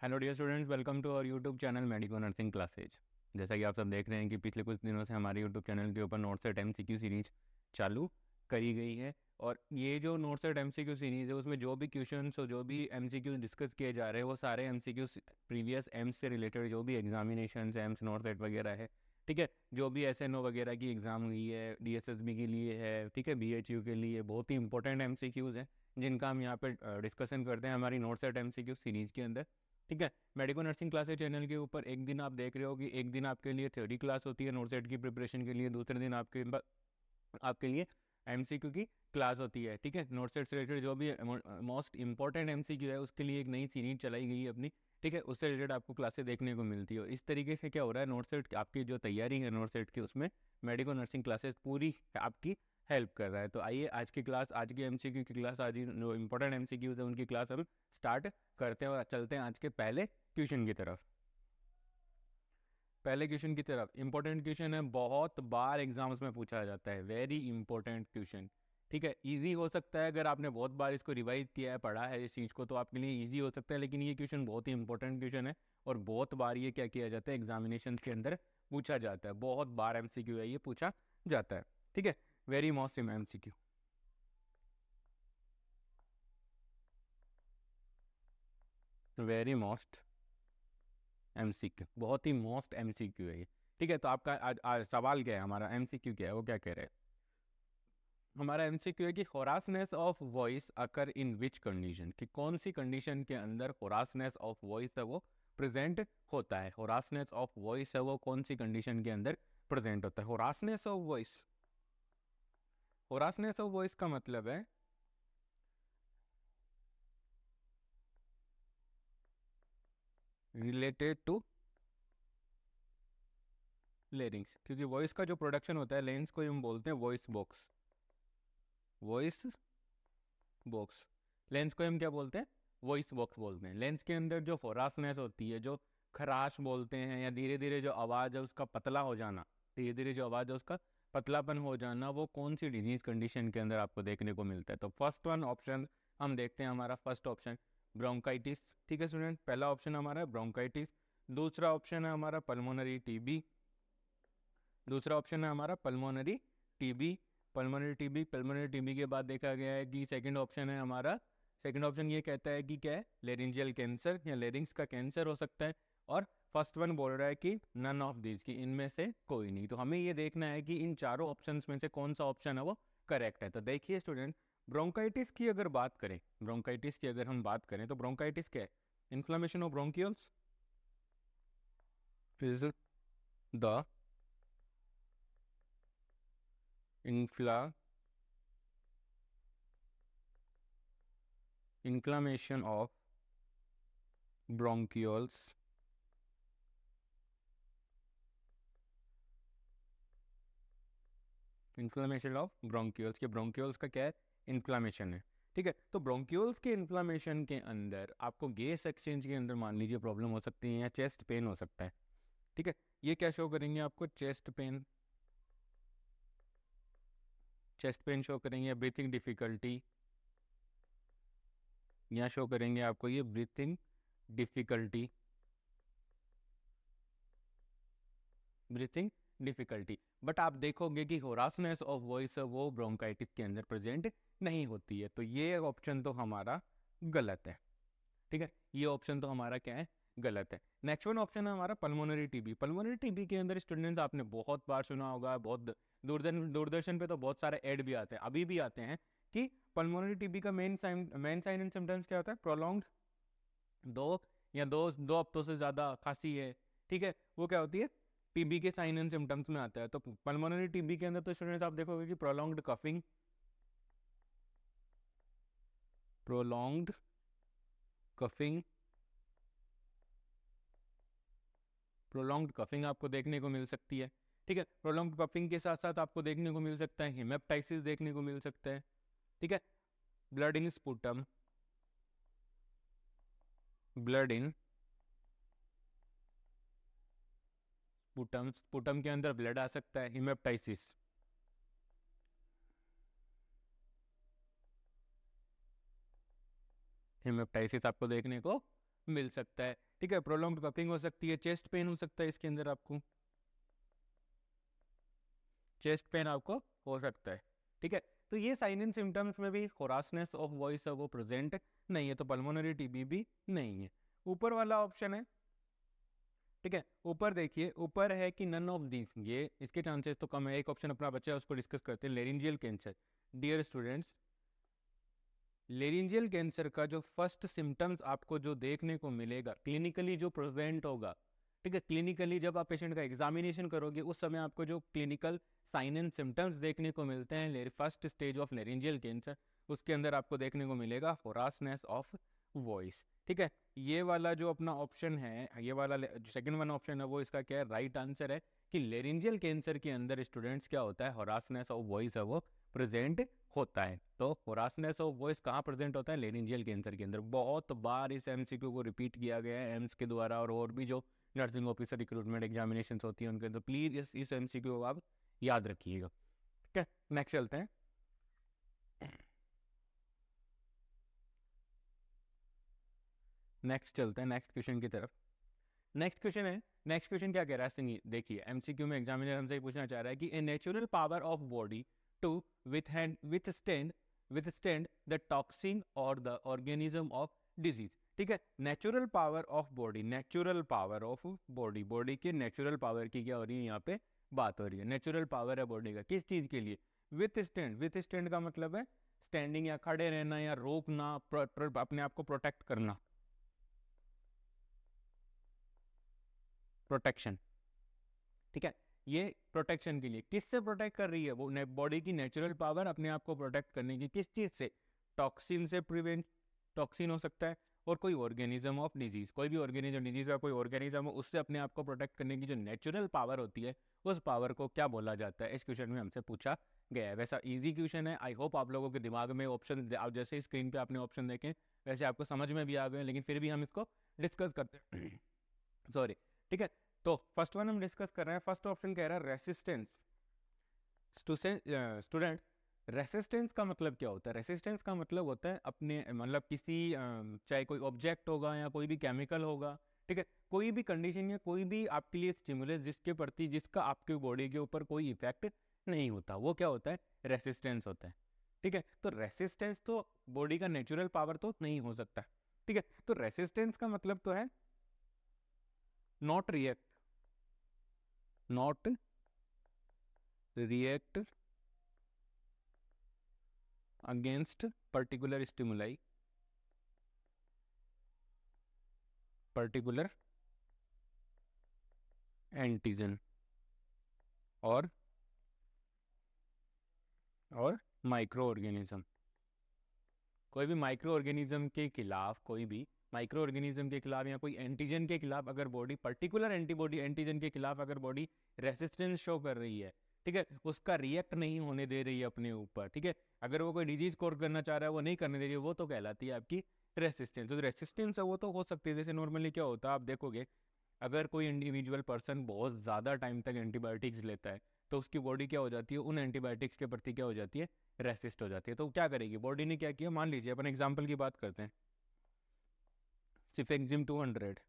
Hello dear students, welcome to our YouTube channel medico nursing classes. जैसा कि आप सब देख रहे हैं कि पिछले कुछ दिनों से हमारे यूट्यूब चैनल के ऊपर नोट सेट एमसीक्यू सीरीज चालू करी गई है। और ये जो नोट सेट एमसीक्यू सीरीज है उसमें जो भी क्वेश्चंस और जो भी एमसीक्यूज डिस्कस किए जा रहे हैं वो सारे एमसीक्यूज प्रीवियस एम्स से रिलेटेड जो भी एग्जामिनेशन एम्स नोट सेट वगैरह है, ठीक है, जो भी एसएनओ वगैरह की एग्ज़ाम हुई है, डीएसएसबी के लिए है, ठीक है, बीएचयू के लिए बहुत ही इंपॉर्टेंट एमसीक्यूज हैं जिनका हम यहाँ पे डिस्कशन करते हैं हमारी नोट सेट एमसीक्यू सीरीज के अंदर। ठीक है, मेडिको नर्सिंग क्लासेज चैनल के ऊपर एक दिन आप देख रहे हो कि एक दिन आपके लिए थ्योरी क्लास होती है नोट सेट की प्रिपरेशन के लिए, दूसरे दिन आपके लिए एमसीक्यू की क्लास होती है। ठीक है, नोट सेट से रिलेटेड जो भी मोस्ट इंपॉर्टेंट एमसीक्यू है उसके लिए एक नई सीरीज चलाई गई है अपनी। ठीक है, उससे रिलेटेड आपको क्लासेस देखने को मिलती है। इस तरीके से क्या हो रहा है, नोट सेट आपकी जो तैयारी है नोट सेट की उसमें मेडिको नर्सिंग क्लासेस पूरी आपकी हेल्प कर रहा है। तो आइए आज की क्लास, आज की एमसीक्यू की क्लास, आज जो इंपॉर्टेंट एमसीक्यूज है उनकी क्लास हम स्टार्ट करते हैं और चलते हैं आज के पहले क्वेश्चन की तरफ। पहले क्वेश्चन की तरफ इंपॉर्टेंट क्वेश्चन है, बहुत बार एग्जाम्स में पूछा जाता है, वेरी इंपॉर्टेंट क्वेश्चन। ठीक है, इजी हो सकता है अगर आपने बहुत बार इसको रिवाइज किया है, पढ़ा है इस चीज़ को, तो आपके लिए इजी हो सकता है, लेकिन ये क्वेश्चन बहुत ही इंपॉर्टेंट क्वेश्चन है और बहुत बार ये क्या किया जाता है एग्जामिनेशन के अंदर पूछा जाता है। बहुत बार एमसीक्यू है ये पूछा जाता है। ठीक है, very most MCQ, very most MCQ, बहुत ही मोस्ट एमसीक्यू है ये। ठीक है, तो आपका आज सवाल क्या है, हमारा एमसीक्यू क्या है, वो क्या कह रहे हैं। हमारा एमसीक्यू है कि hoarseness of voice occur in which condition, कि कौन सी कंडीशन के अंदर होरासनेस ऑफ वॉइस है वो प्रेजेंट होता है। होरासनेस ऑफ वॉइस है वो कौन सी कंडीशन के अंदर प्रेजेंट होता है। होरासनेस ऑफ वॉइस, होरासनेस ऑफ वॉइस का मतलब है रिलेटेड टू लेरिंग्स, क्योंकि वॉइस का जो प्रोडक्शन होता है लेंस को हम बोलते हैं voice box, voice box. Lens को हम क्या बोलते हैं, वॉइस बॉक्स बोलते हैं। लेंस के अंदर जो फोरासनेस होती है, जो खराश बोलते हैं, या धीरे धीरे जो आवाज़ है उसका पतला हो जाना, धीरे धीरे जो आवाज़ है उसका पतलापन हो जाना, वो कौन सी डिजीज कंडीशन के अंदर आपको देखने को मिलता है। तो फर्स्ट वन ऑप्शन हम देखते हैं, हमारा फर्स्ट ऑप्शन ब्रोंकाइटिस। ठीक है स्टूडेंट, पहला ऑप्शन हमारा है ब्रोंकाइटिस। दूसरा ऑप्शन है हमारा पल्मोनरी टीबी, दूसरा ऑप्शन है हमारा पल्मोनरी टीबी। पल्मोनरी टीबी के बाद देखा गया है कि सेकंड ऑप्शन है हमारा, सेकंड ऑप्शन ये कहता है कि क्या है, लेरिंजियल कैंसर या लेरिंग्स का कैंसर हो सकता है। और फर्स्ट वन बोल रहा है कि नन ऑफ दिस, की इनमें से कोई नहीं। तो हमें ये देखना है कि इन चारों ऑप्शंस में से कौन सा ऑप्शन है वो करेक्ट है। तो देखिए स्टूडेंट, ब्रोंकाइटिस की अगर बात करें, ब्रोंकाइटिस की अगर हम बात करें तो ब्रोंकाइटिस क्या है, inflammation of bronchioles is the inflammation of bronchioles, inflammation of bronchioles, के ब्रोंक्यूल्स का क्या है, इन्फ्लामेशन है। ठीक है, तो ब्रोंक्यूल्स के इन्फ्लामेशन के अंदर आपको गैस एक्सचेंज के अंदर मान लीजिए प्रॉब्लम हो सकती है या चेस्ट पेन हो सकता है। ठीक है, ये क्या शो करेंगे आपको, chest pain, chest pain show करेंगे, ब्रीथिंग डिफिकल्टी, यहाँ शो करेंगे आपको ये breathing difficulty, breathing difficulty. But आप देखोगे कि होरासनेस ऑफ वॉइस वो ब्रोंकाइटिस के अंदर प्रेजेंट नहीं होती है, तो ये ऑप्शन तो हमारा गलत है। ठीक है, ये ऑप्शन तो हमारा क्या है, गलत है। नेक्स्ट वन ऑप्शन है हमारा पल्मोनरी टीबी। पल्मोनरी टीबी के अंदर स्टूडेंट्स आपने बहुत बार सुना होगा, बहुत दूरदर्शन पे तो बहुत सारे एड भी आते हैं, अभी भी आते हैं, कि पल्मोनरी टीबी का मेन साइन एंड सिम्टम्स क्या होता है, प्रोलॉन्ग्ड दो हफ्तों से ज़्यादा खांसी है। ठीक है, वो क्या होती है, टीबी के साइन एंड सिम्टम्स में आता है। तो पल्मोनरी टीबी के अंदर तो स्टूडेंट्स आप देखोगे कि prolonged coughing, prolonged coughing, prolonged coughing आपको देखने को मिल सकती है। ठीक है, प्रोलॉन्ग्ड कफिंग के साथ साथ आपको देखने को मिल सकता है हेमेप्टाइसिस देखने को मिल सकता है। ठीक है, blood in sputum, blood in sputum, sputum के अंदर ब्लड आ सकता है, हेमेप्टाइसिस। हेमेप्टाइसिस आपको देखने को मिल सकता है। ठीक है, प्रोलॉन्ग्ड कपिंग हो सकती है, चेस्ट पेन हो सकता है, इसके अंदर आपको चेस्ट पेन आपको हो सकता है। ठीक है, तो ये साइन एंड सिम्टम्स में भी होरासनेस ऑफ वॉइस है वो प्रेजेंट नहीं है, तो पल्मोनरी टीबी भी नहीं है। ऊपर वाला ऑप्शन है, ठीक है, ऊपर देखिए, ऊपर है कि नन ऑफ दीज, ये इसके चांसेस तो कम है। एक ऑप्शन अपना बच्चा है, उसको डिस्कस करते हैं। Laryngeal cancer, dear students, laryngeal cancer का जो फर्स्ट सिम्टम्स आपको जो देखने को मिलेगा क्लिनिकली, जो प्रेजेंट होगा, ठीक है, क्लिनिकली जब आप पेशेंट का एग्जामिनेशन करोगे उस समय आपको जो क्लिनिकल साइन एंड सिम्टम्स देखने को मिलते हैं first stage of laryngeal cancer, उसके अंदर आपको देखने को मिलेगा होरासनेस ऑफ वॉइस। ठीक है, ये वाला जो अपना ऑप्शन है, ये वाला जो सेकंड वन ऑप्शन है, वो इसका क्या है, राइट आंसर है कि लेरिंजियल कैंसर के अंदर स्टूडेंट्स क्या होता है, होरासनेस ऑफ वॉइस है वो प्रेजेंट होता है। तो होरासनेस ऑफ वॉइस कहाँ प्रेजेंट होता है, लेरिंजियल कैंसर के अंदर। बहुत बार इस एमसीक्यू को रिपीट किया गया है एम्स के द्वारा, और भी जो नर्सिंग ऑफिसर रिक्रूटमेंट एग्जामिनेशन होती है उनके, तो प्लीज इस एमसीक्यू को आप याद रखिएगा। ठीक है, नेक्स्ट चलते हैं। नेक्स्ट क्वेश्चन की तरफ। नेक्स्ट क्वेश्चन है, नेक्स्ट क्वेश्चन क्या कह रहा है, सुनिए, देखिए, एमसीक्यू में एग्जामिनर हमसे पूछना चाह रहा है कि a natural power of body to withstand the toxin और द ऑर्गेनिज्म ऑफ डिजीज। ठीक है, natural power of body, natural power of body, body के नेचुरल पावर की क्या हो रही है यहाँ पे बात हो रही है। नेचुरल पावर है बॉडी का किस चीज के लिए, विथ स्टैंड का मतलब है स्टैंडिंग या खड़े रहना या रोकना, अपने आप को प्रोटेक्ट करना, प्रोटेक्शन। ठीक है, ये प्रोटेक्शन के लिए, किससे प्रोटेक्ट कर रही है वो, बॉडी की नेचुरल पावर अपने आप को प्रोटेक्ट करने की, किस चीज से, टॉक्सिन से प्रिवेंट, टॉक्सिन हो सकता है, और कोई ऑर्गेनिज्म ऑफ डिजीज, कोई भी ऑर्गेनिज्म डिजीज का कोई ऑर्गेनिज्म हो उससे अपने आप को प्रोटेक्ट करने की जो नेचुरल पावर होती है, उस पावर को क्या बोला जाता है, इस क्वेश्चन में हमसे पूछा गया है। वैसा इजी क्वेश्चन है, आई होप आप लोगों के दिमाग में ऑप्शन, जैसे स्क्रीन पे आपने ऑप्शन देखे वैसे आपको समझ में भी आ गए, लेकिन फिर भी हम इसको डिस्कस करते हैं। सॉरी। ठीक है, तो फर्स्ट वन हम डिस्कस कर रहे हैं। फर्स्ट ऑप्शन कह रहा है रेसिस्टेंस। स्टूडेंट, रेसिस्टेंस का मतलब क्या होता है, रेसिस्टेंस का मतलब होता है अपने, मतलब किसी चाहे कोई ऑब्जेक्ट होगा या कोई भी केमिकल होगा, ठीक है, कोई भी कंडीशन या कोई भी आपके लिए स्टिमुलस जिसके प्रति, जिसका आपके बॉडी के ऊपर कोई इफेक्ट नहीं होता, वो क्या होता है, रेसिस्टेंस होता है। ठीक है, तो रेसिस्टेंस तो बॉडी का नेचुरल पावर तो नहीं हो सकता। ठीक है, तो रेसिस्टेंस का मतलब तो है not react, not react against particular stimuli, particular antigen, और माइक्रो ऑर्गेनिज्म। कोई भी माइक्रो ऑर्गेनिज्म के खिलाफ, कोई भी माइक्रो ऑर्गेनिज्म के खिलाफ या कोई एंटीजन के खिलाफ अगर बॉडी, पर्टिकुलर एंटीबॉडी एंटीजन के खिलाफ अगर बॉडी रेसिस्टेंस शो कर रही है, ठीक है, उसका रिएक्ट नहीं होने दे रही है अपने ऊपर, ठीक है, अगर वो कोई डिजीज कोर करना चाह रहा है वो नहीं करने दे रही है, वो तो कहलाती है आपकी रेसिस्टेंस। तो रेसिस्टेंस है वो तो हो सकती है, जैसे नॉर्मली क्या होता है आप देखोगे, अगर कोई इंडिविजुअल पर्सन बहुत ज़्यादा टाइम तक एंटीबायोटिक्स लेता है तो उसकी बॉडी क्या हो जाती है, उन एंटीबायोटिक्स के प्रति क्या हो जाती है, रेसिस्ट हो जाती है। तो क्या करेगी बॉडी ने, क्या किया, मान लीजिए अपन एग्जांपल की बात करते हैं, सिफेक्जिम 200,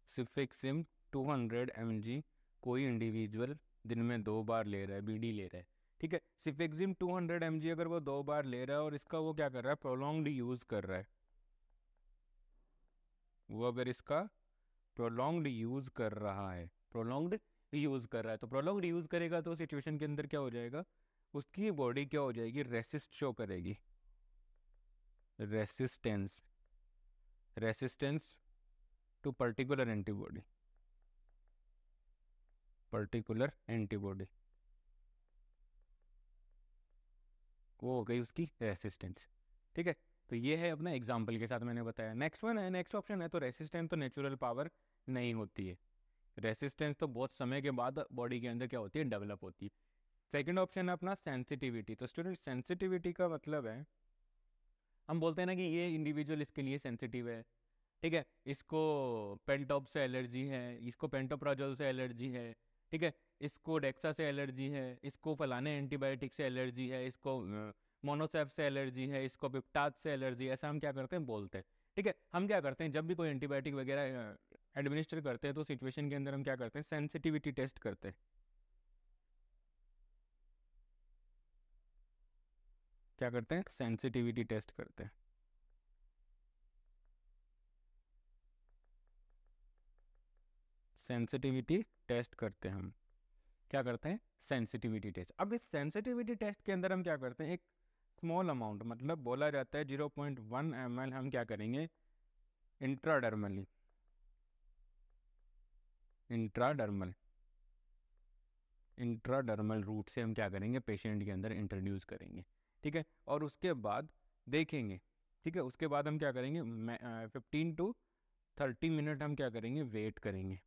सिफेक्सिम 200 mg कोई इंडिविजुअल दिन में 2 बार ले रहा है, बीडी ले रहा है, ठीक है, सिफेक्सिम 200 mg अगर वो 2 बार ले रहा है और इसका वो क्या कर रहा है, प्रोलॉन्ग्ड यूज कर रहा है, वो अगर इसका प्रोलॉन्ग्ड यूज कर रहा है, प्रोलॉन्ग्ड यूज कर रहा है, तो प्रोलॉन्ग्ड यूज करेगा तो सिचुएशन के अंदर क्या हो जाएगा, उसकी बॉडी क्या हो जाएगी, रेसिस्ट शो करेगी, resistance, resistance to particular antibody, particular antibody, वो हो गई उसकी रेसिस्टेंस। ठीक है, तो ये है अपना एग्जाम्पल के साथ मैंने बताया। नेक्स्ट वन है, नेक्स्ट ऑप्शन है, तो रेसिस्टेंस तो नेचुरल पावर नहीं होती है, रेसिस्टेंस तो बहुत समय के बाद बॉडी के अंदर क्या होती है, डेवलप होती है। सेकंड ऑप्शन है अपना सेंसिटिविटी। तो स्टूडेंट, सेंसिटिविटी का मतलब है, हम बोलते हैं ना कि ये इंडिविजुअल इसके लिए सेंसिटिव है, ठीक है, इसको पेंटॉप से एलर्जी है, इसको पेंटोप्राजोल से एलर्जी है, ठीक है, इसको डेक्सा से एलर्जी है, इसको फलाने एंटीबायोटिक से एलर्जी है, इसको मोनोसेफ से एलर्जी है, इसको पिप्टाद से एलर्जी है, ऐसा हम क्या करते हैं बोलते हैं। ठीक है, हम क्या करते हैं जब भी कोई एंटीबायोटिक वगैरह एडमिनिस्टर करते हैं तो सिचुएशन के अंदर हम क्या करते हैं, सेंसिटिविटी टेस्ट करते हैं। क्या करते हैं, सेंसिटिविटी टेस्ट करते हैं। सेंसिटिविटी टेस्ट करते हैं हम, क्या करते हैं, सेंसिटिविटी टेस्ट। अब इस सेंसिटिविटी टेस्ट के अंदर हम क्या करते हैं, एक स्मॉल अमाउंट, मतलब बोला जाता है 0.1 ml हम क्या करेंगे इंट्राडर्मली, इंट्राडर्मल इंट्राडर्मल रूट से हम क्या करेंगे पेशेंट के अंदर इंट्रोड्यूस करेंगे। ठीक है, और उसके बाद देखेंगे। ठीक है, उसके बाद हम क्या करेंगे, 15 to 30 मिनट हम क्या करेंगे, वेट करेंगे।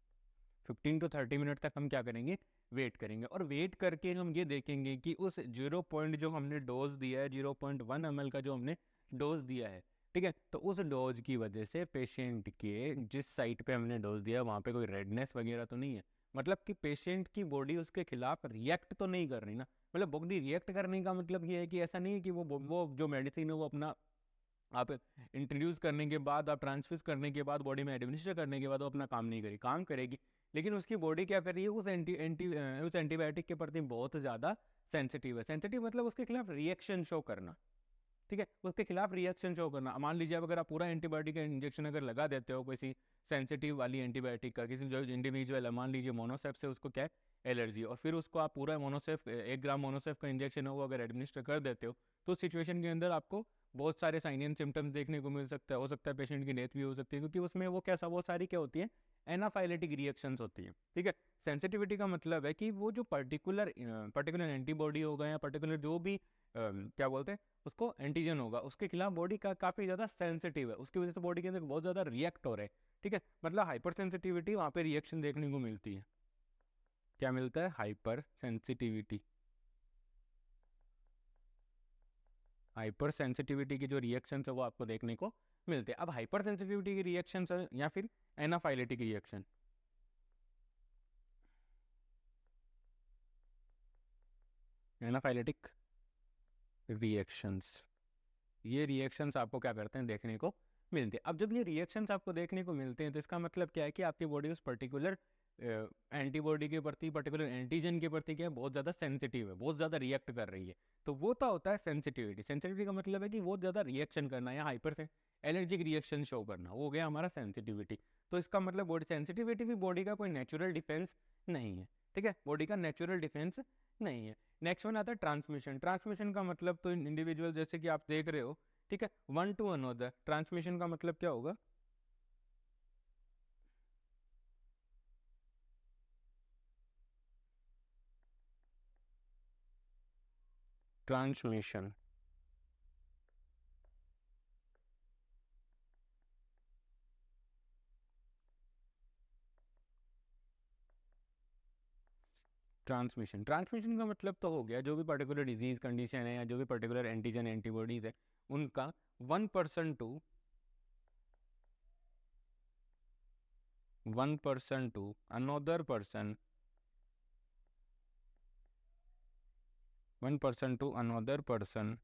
15 to 30 मिनट तक हम क्या करेंगे, वेट करेंगे। और वेट करके हम ये देखेंगे कि उस 0 जो हमने डोज दिया है, 0.1 ml का जो हमने डोज दिया है, ठीक है, तो उस डोज की वजह से पेशेंट के जिस साइट पे हमने डोज दिया वहाँ पे कोई रेडनेस वगैरह तो नहीं है, मतलब कि पेशेंट की बॉडी उसके खिलाफ रिएक्ट तो नहीं कर रही ना। मतलब बॉडी रिएक्ट करने का मतलब ये है कि ऐसा नहीं है कि वो जो मेडिसिन है वो अपना आप इंट्रोड्यूस करने के बाद, आप ट्रांसफ्यूज करने के बाद, बॉडी में एडमिनिस्टर करने के बाद वो अपना काम नहीं करेगी, काम करेगी, लेकिन उसकी बॉडी क्या कर रही है, उस एंटीबायोटिक के प्रति बहुत ज़्यादा सेंसिटिव है। सेंसिटिव मतलब उसके खिलाफ रिएक्शन शो करना। ठीक है, उसके खिलाफ रिएक्शन शो करना। मान लीजिए अब अगर आप पूरा एंटीबायोटिक का इंजेक्शन अगर लगा देते हो किसी सेंसिटिव वाली एंटीबायोटिक का, किसी जो इंडिविजुअल है, मान लीजिए मोनोसेफ से उसको क्या है एलर्जी, और फिर उसको आप पूरा मोनोसेफ 1 ग्राम मोनोसेफ का इंजेक्शन है वो अगर एडमिनिस्टर कर देते हो, तो उस सिचुएशन के अंदर आपको बहुत सारे साइन एंड सिम्टम्स देखने को मिल सकता है। हो सकता है पेशेंट की डेथ भी हो सकती है, क्योंकि उसमें वो कैसा, वो सारी क्या होती है, एनाफाइलेटिक रिएक्शंस होती है। ठीक है, सेंसिटिविटी का मतलब है कि वो जो पर्टिकुलर एंटीबॉडी होगा या पर्टिकुलर जो भी क्या बोलते हैं उसको एंटीजन होगा, उसके खिलाफ बॉडी का काफ़ी ज़्यादा सेंसिटिव है, उसकी वजह से बॉडी के अंदर बहुत ज़्यादा रिएक्ट हो रहा है। ठीक है, मतलब हाइपर सेंसिटिविटी वहाँ पे रिएक्शन देखने को मिलती है। क्या मिलता है, हाइपर सेंसिटिविटी। हाइपर सेंसिटिविटी की जो रिएक्शन है वो आपको देखने को मिलते हैं। अब हाइपर सेंसिटिविटी की रिएक्शन या फिर एनाफाइलेटिक रिएक्शन, एनाफाइलेटिक रिएक्शंस, ये रिएक्शंस आपको क्या करते हैं, देखने को मिलते हैं। अब जब ये रिएक्शंस आपको देखने को मिलते हैं तो इसका मतलब क्या है कि आपकी बॉडी उस पर्टिकुलर एंटीबॉडी के प्रति, पर्टिकुलर एंटीजन के प्रति क्या है, बहुत ज़्यादा सेंसिटिव है, बहुत ज़्यादा रिएक्ट कर रही है। तो वो तो होता है सेंसिटिविटी। सेंसिटिविटी का मतलब है कि बहुत ज़्यादा रिएक्शन करना या हाइपर से एलर्जिक रिएक्शन शो करना, वो हो गया हमारा सेंसिटिविटी। तो इसका मतलब बॉडी सेंसिटिविटी भी बॉडी का कोई नेचुरल डिफेंस नहीं है। ठीक है, बॉडी का नेचुरल डिफेंस नहीं है। नेक्स्ट वन आता है ट्रांसमिशन। ट्रांसमिशन का मतलब तो इंडिविजुअल जैसे कि आप देख रहे हो, ठीक है, वन टू अनदर। ट्रांसमिशन का मतलब क्या होगा, ट्रांसमिशन। ट्रांसमिशन, ट्रांसमिशन का मतलब तो हो गया जो भी पर्टिकुलर डिजीज कंडीशन है या जो भी पर्टिकुलर एंटीजन एंटीबॉडीज है उनका 1 person to another person, 1 person to another person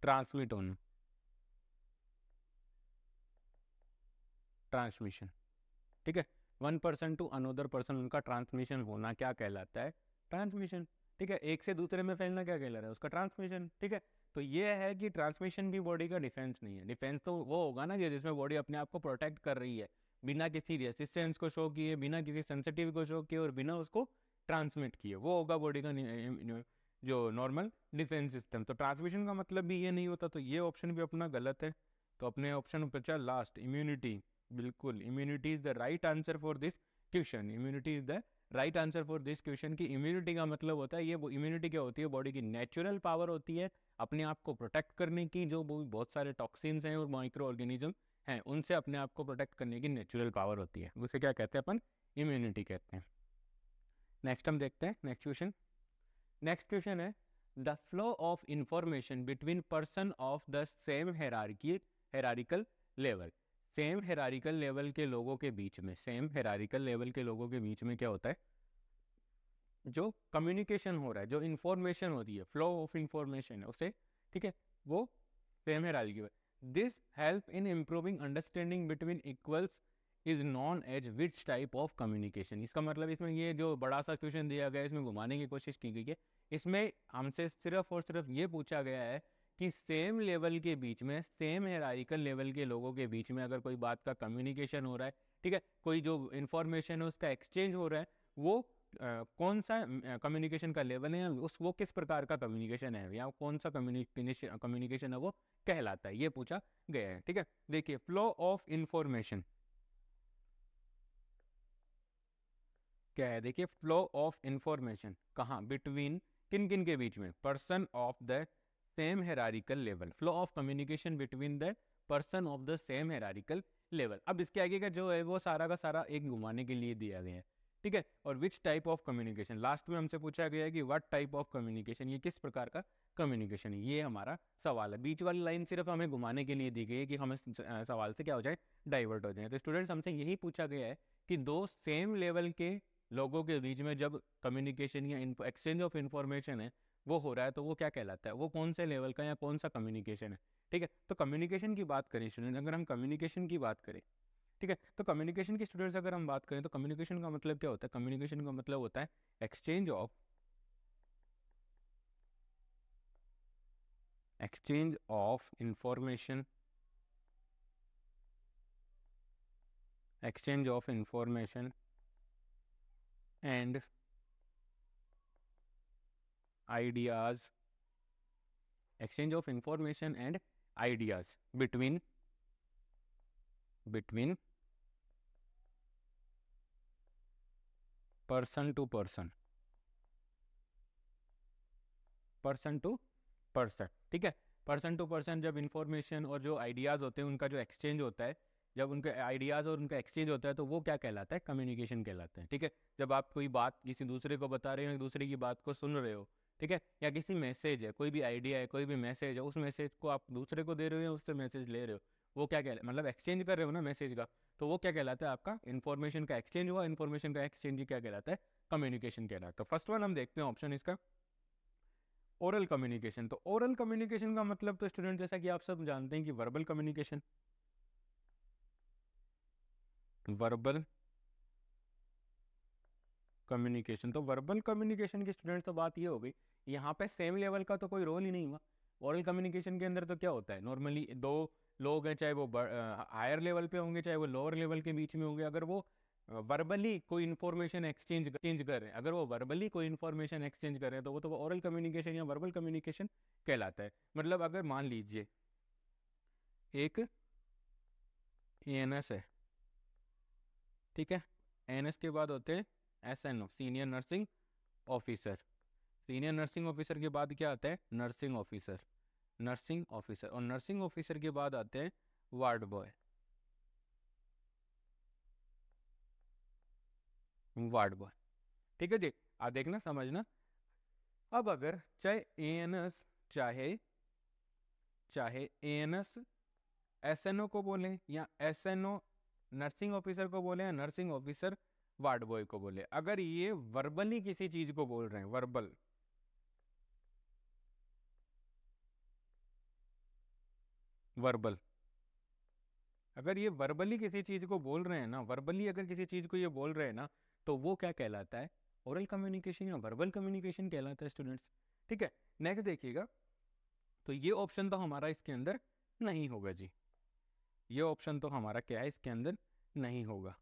transmit होना, ट्रांसमिशन। ठीक है, 1 पर्सन टू अनदर पर्सन उनका ट्रांसमिशन होना क्या कहलाता है, ट्रांसमिशन। ठीक है, एक से दूसरे में फैलना क्या कहला रहा है, उसका ट्रांसमिशन। ठीक है, तो ये है कि ट्रांसमिशन भी बॉडी का डिफेंस नहीं है। डिफेंस तो वो होगा ना कि जिसमें बॉडी अपने आप को प्रोटेक्ट कर रही है, बिना किसी रेसिस्टेंस को शो किए, बिना किसी सेंसिटिव को शो किए और बिना उसको ट्रांसमिट किए, वो होगा बॉडी का जो नॉर्मल डिफेंस सिस्टम। तो ट्रांसमिशन का मतलब भी ये नहीं होता, तो ये ऑप्शन भी अपना गलत है। तो अपने ऑप्शन पर चल लास्ट, इम्यूनिटी। बिल्कुल, immunity is the right answer for this question. Immunity is the right answer for this question. की इम्यूनिटी का मतलब होता है, ये इम्यूनिटी क्या होती है, बॉडी की नेचुरल पावर होती है अपने आप को प्रोटेक्ट करने की, जो बहुत सारे टॉक्सिन्स हैं और माइक्रो ऑर्गेनिज्म हैं उनसे अपने आप को प्रोटेक्ट करने की नेचुरल पावर होती है, उसे क्या कहते हैं अपन, इम्यूनिटी कहते हैं। नेक्स्ट हम देखते हैं नेक्स्ट क्वेश्चन। नेक्स्ट क्वेश्चन है, the flow of information between person of the same hierarchical level. Same hierarchical level के लोगों के बीच में, सेम हेरारिकल लेवल के लोगों के बीच में क्या होता है, जो कम्युनिकेशन हो रहा है, जो इन्फॉर्मेशन होती है, फ्लो ऑफ इंफॉर्मेशन है उसे, ठीक है, वो same hierarchical. This help in improving understanding between equals is known as which type of communication. इसका मतलब इसमें ये जो बड़ा सा क्वेश्चन दिया गया है इसमें घुमाने की कोशिश की गई है। इसमें हमसे सिर्फ और सिर्फ ये पूछा गया है कि सेम लेवल के बीच में, सेम हेरारिकल लेवल के लोगों के बीच में अगर कोई बात का कम्युनिकेशन हो रहा है, ठीक है, कोई जो इन्फॉर्मेशन है उसका एक्सचेंज हो रहा है, वो कौन सा कम्युनिकेशन का लेवल है, उस वो किस प्रकार का कम्युनिकेशन है, या कौन सा कम्युनिकेशन है वो कहलाता है, ये पूछा गया है। ठीक है, देखिए फ्लो ऑफ इंफॉर्मेशन क्या है, देखिए फ्लो ऑफ इंफॉर्मेशन कहाँ, बिटवीन किन किन के बीच में, person of the same hierarchical level, flow of communication between the person of the same hierarchical level. अब इसके आगे का जो है वो सारा का सारा एक घुमाने के लिए दिया गया है, ठीक है। और विच टाइप ऑफ कम्युनिकेशन, लास्ट में हमसे पूछा गया है कि व्हाट टाइप ऑफ कम्युनिकेशन, ये किस प्रकार का कम्युनिकेशन है, ये हमारा सवाल है। बीच वाली लाइन सिर्फ हमें घुमाने के लिए दी गई है कि हमें सवाल से क्या हो जाए, डाइवर्ट हो जाए। तो स्टूडेंट्स हमसे यही पूछा गया है कि दो सेम लेवल के लोगों के बीच में जब कम्युनिकेशन या एक्सचेंज ऑफ इंफॉर्मेशन है वो हो रहा है तो वो क्या कहलाता है, वो कौन से लेवल का या कौन सा कम्युनिकेशन है। ठीक है, तो कम्युनिकेशन की बात करें स्टूडेंट, अगर हम कम्युनिकेशन की बात करें, ठीक है, तो कम्युनिकेशन की स्टूडेंट्स अगर हम बात करें तो कम्युनिकेशन का मतलब क्या होता है, कम्युनिकेशन का मतलब होता है exchange of information, exchange of information and ideas, exchange of information and ideas between person to person, person to person, ठीक है। पर्सन टू पर्सन जब इंफॉर्मेशन और जो आइडियाज़ होते हैं उनका जो एक्सचेंज होता है, जब उनके आइडियाज़ और उनका एक्सचेंज होता है तो वो क्या कहलाता है, कम्युनिकेशन कहलाता है। ठीक है, जब आप कोई बात किसी दूसरे को बता रहे हो, दूसरे की बात को सुन रहे हो, ठीक है, या किसी मैसेज है, कोई भी आइडिया है, कोई भी मैसेज है, उस मैसेज को आप दूसरे को दे रहे हो या उससे मैसेज ले रहे हो, वो क्या कहला, मतलब एक्सचेंज कर रहे हो ना मैसेज का, तो वो क्या कहलाता है, आपका इन्फॉर्मेशन का एक्सचेंज हुआ, इन्फॉर्मेशन का एक्सचेंज ही क्या कहलाता है, कम्युनिकेशन कहलाता है। तो फर्स्ट वन हम देखते हैं ऑप्शन इसका, ओरल कम्युनिकेशन। तो ओरल कम्युनिकेशन का मतलब तो स्टूडेंट जैसा कि आप सब जानते हैं कि वर्बल कम्युनिकेशन, वर्बल कम्युनिकेशन, तो वर्बल कम्युनिकेशन की स्टूडेंट तो बात ये हो गई, यहाँ पे सेम लेवल का तो कोई रोल ही नहीं हुआ। ओरल कम्युनिकेशन के अंदर तो क्या होता है, नॉर्मली दो लोग हैं, चाहे वो हायर लेवल पे होंगे चाहे वो लोअर लेवल के बीच में होंगे, अगर वो वर्बली कोई इन्फॉर्मेशन एक्सचेंज कर रहे हैं, अगर वो वर्बली कोई इन्फॉर्मेशन एक्सचेंज कर रहे हैं तो वो तो ओरल कम्युनिकेशन या वर्बल कम्युनिकेशन कहलाता है। मतलब अगर मान लीजिए एक एएनएस है, ठीक है, एएनएस के बाद होते हैं SNO, senior nursing officer, senior nursing officer के बाद क्या आता है, नर्सिंग ऑफिसर, नर्सिंग ऑफिसर, और नर्सिंग ऑफिसर के बाद आते हैं वार्ड बॉय, वार्ड बॉय। ठीक है जी, आप देखना समझना। अब अगर चाहे एएनएस, चाहे चाहे एएनएस एसएनओ को बोले, या एसएनओ नर्सिंग ऑफिसर को बोले, या नर्सिंग ऑफिसर वार्ड बॉय को बोले, अगर ये वर्बली किसी चीज को बोल रहे हैं, वर्बल, वर्बल, अगर ये वर्बली किसी चीज को बोल रहे हैं ना, वर्बली अगर किसी चीज को ये बोल रहे हैं ना, तो वो क्या कहलाता है, ओरल कम्युनिकेशन या वर्बल कम्युनिकेशन कहलाता है स्टूडेंट्स। ठीक है, नेक्स्ट देखिएगा, तो ये ऑप्शन तो हमारा इसके अंदर नहीं होगा जी, ये ऑप्शन तो हमारा क्या है, इसके अंदर नहीं होगा।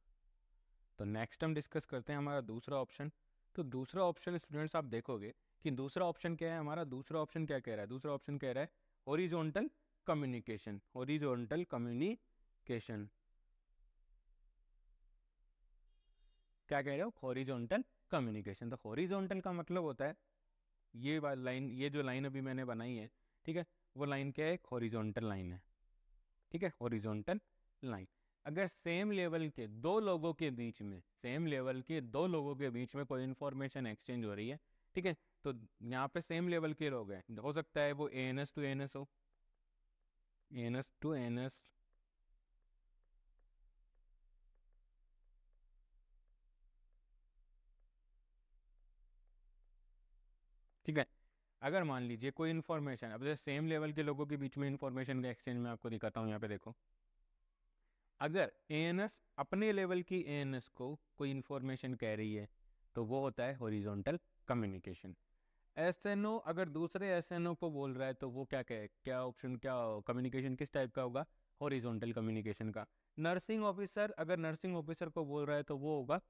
तो नेक्स्ट हम डिस्कस करते हैं हमारा दूसरा ऑप्शन। तो दूसरा ऑप्शन स्टूडेंट्स आप देखोगे कि दूसरा ऑप्शन क्या है हमारा, दूसरा ऑप्शन क्या कह रहा है, दूसरा ऑप्शन कह रहा है हॉरिजॉन्टल कम्युनिकेशन, हॉरिजॉन्टल कम्युनिकेशन, क्या कह रहे हो, हॉरिजॉन्टल कम्युनिकेशन। तो हॉरिजॉन्टल का मतलब होता है ये वाली लाइन, ये जो लाइन अभी मैंने बनाई है, ठीक है, वो लाइन क्या है, हॉरिजॉन्टल लाइन है। ठीक है, हॉरिजॉन्टल लाइन, अगर सेम लेवल के दो लोगों के बीच में, सेम लेवल के दो लोगों के बीच में कोई इन्फॉर्मेशन एक्सचेंज हो रही है, ठीक है, तो यहाँ पे सेम लेवल के लोग हैं, हो सकता है वो एएनएस टू एएनएस हो, एएनएस टू एएनएस, ठीक है। अगर मान लीजिए कोई इन्फॉर्मेशन, अब जैसे सेम लेवल के लोगों के बीच में इन्फॉर्मेशन का एक्सचेंज मैं आपको दिखाता हूँ, यहाँ पे देखो। अगर एएनएस अपने लेवल की एएनएस को कोई इन्फॉर्मेशन कह रही है तो वो होता है हॉरिजॉन्टल कम्युनिकेशन। एसएनओ अगर दूसरे एसएनओ को बोल रहा है तो वो क्या ऑप्शन, क्या कम्युनिकेशन किस टाइप का होगा? हॉरिजॉन्टल कम्युनिकेशन का। नर्सिंग ऑफिसर अगर नर्सिंग ऑफिसर को बोल रहा है तो वो होगा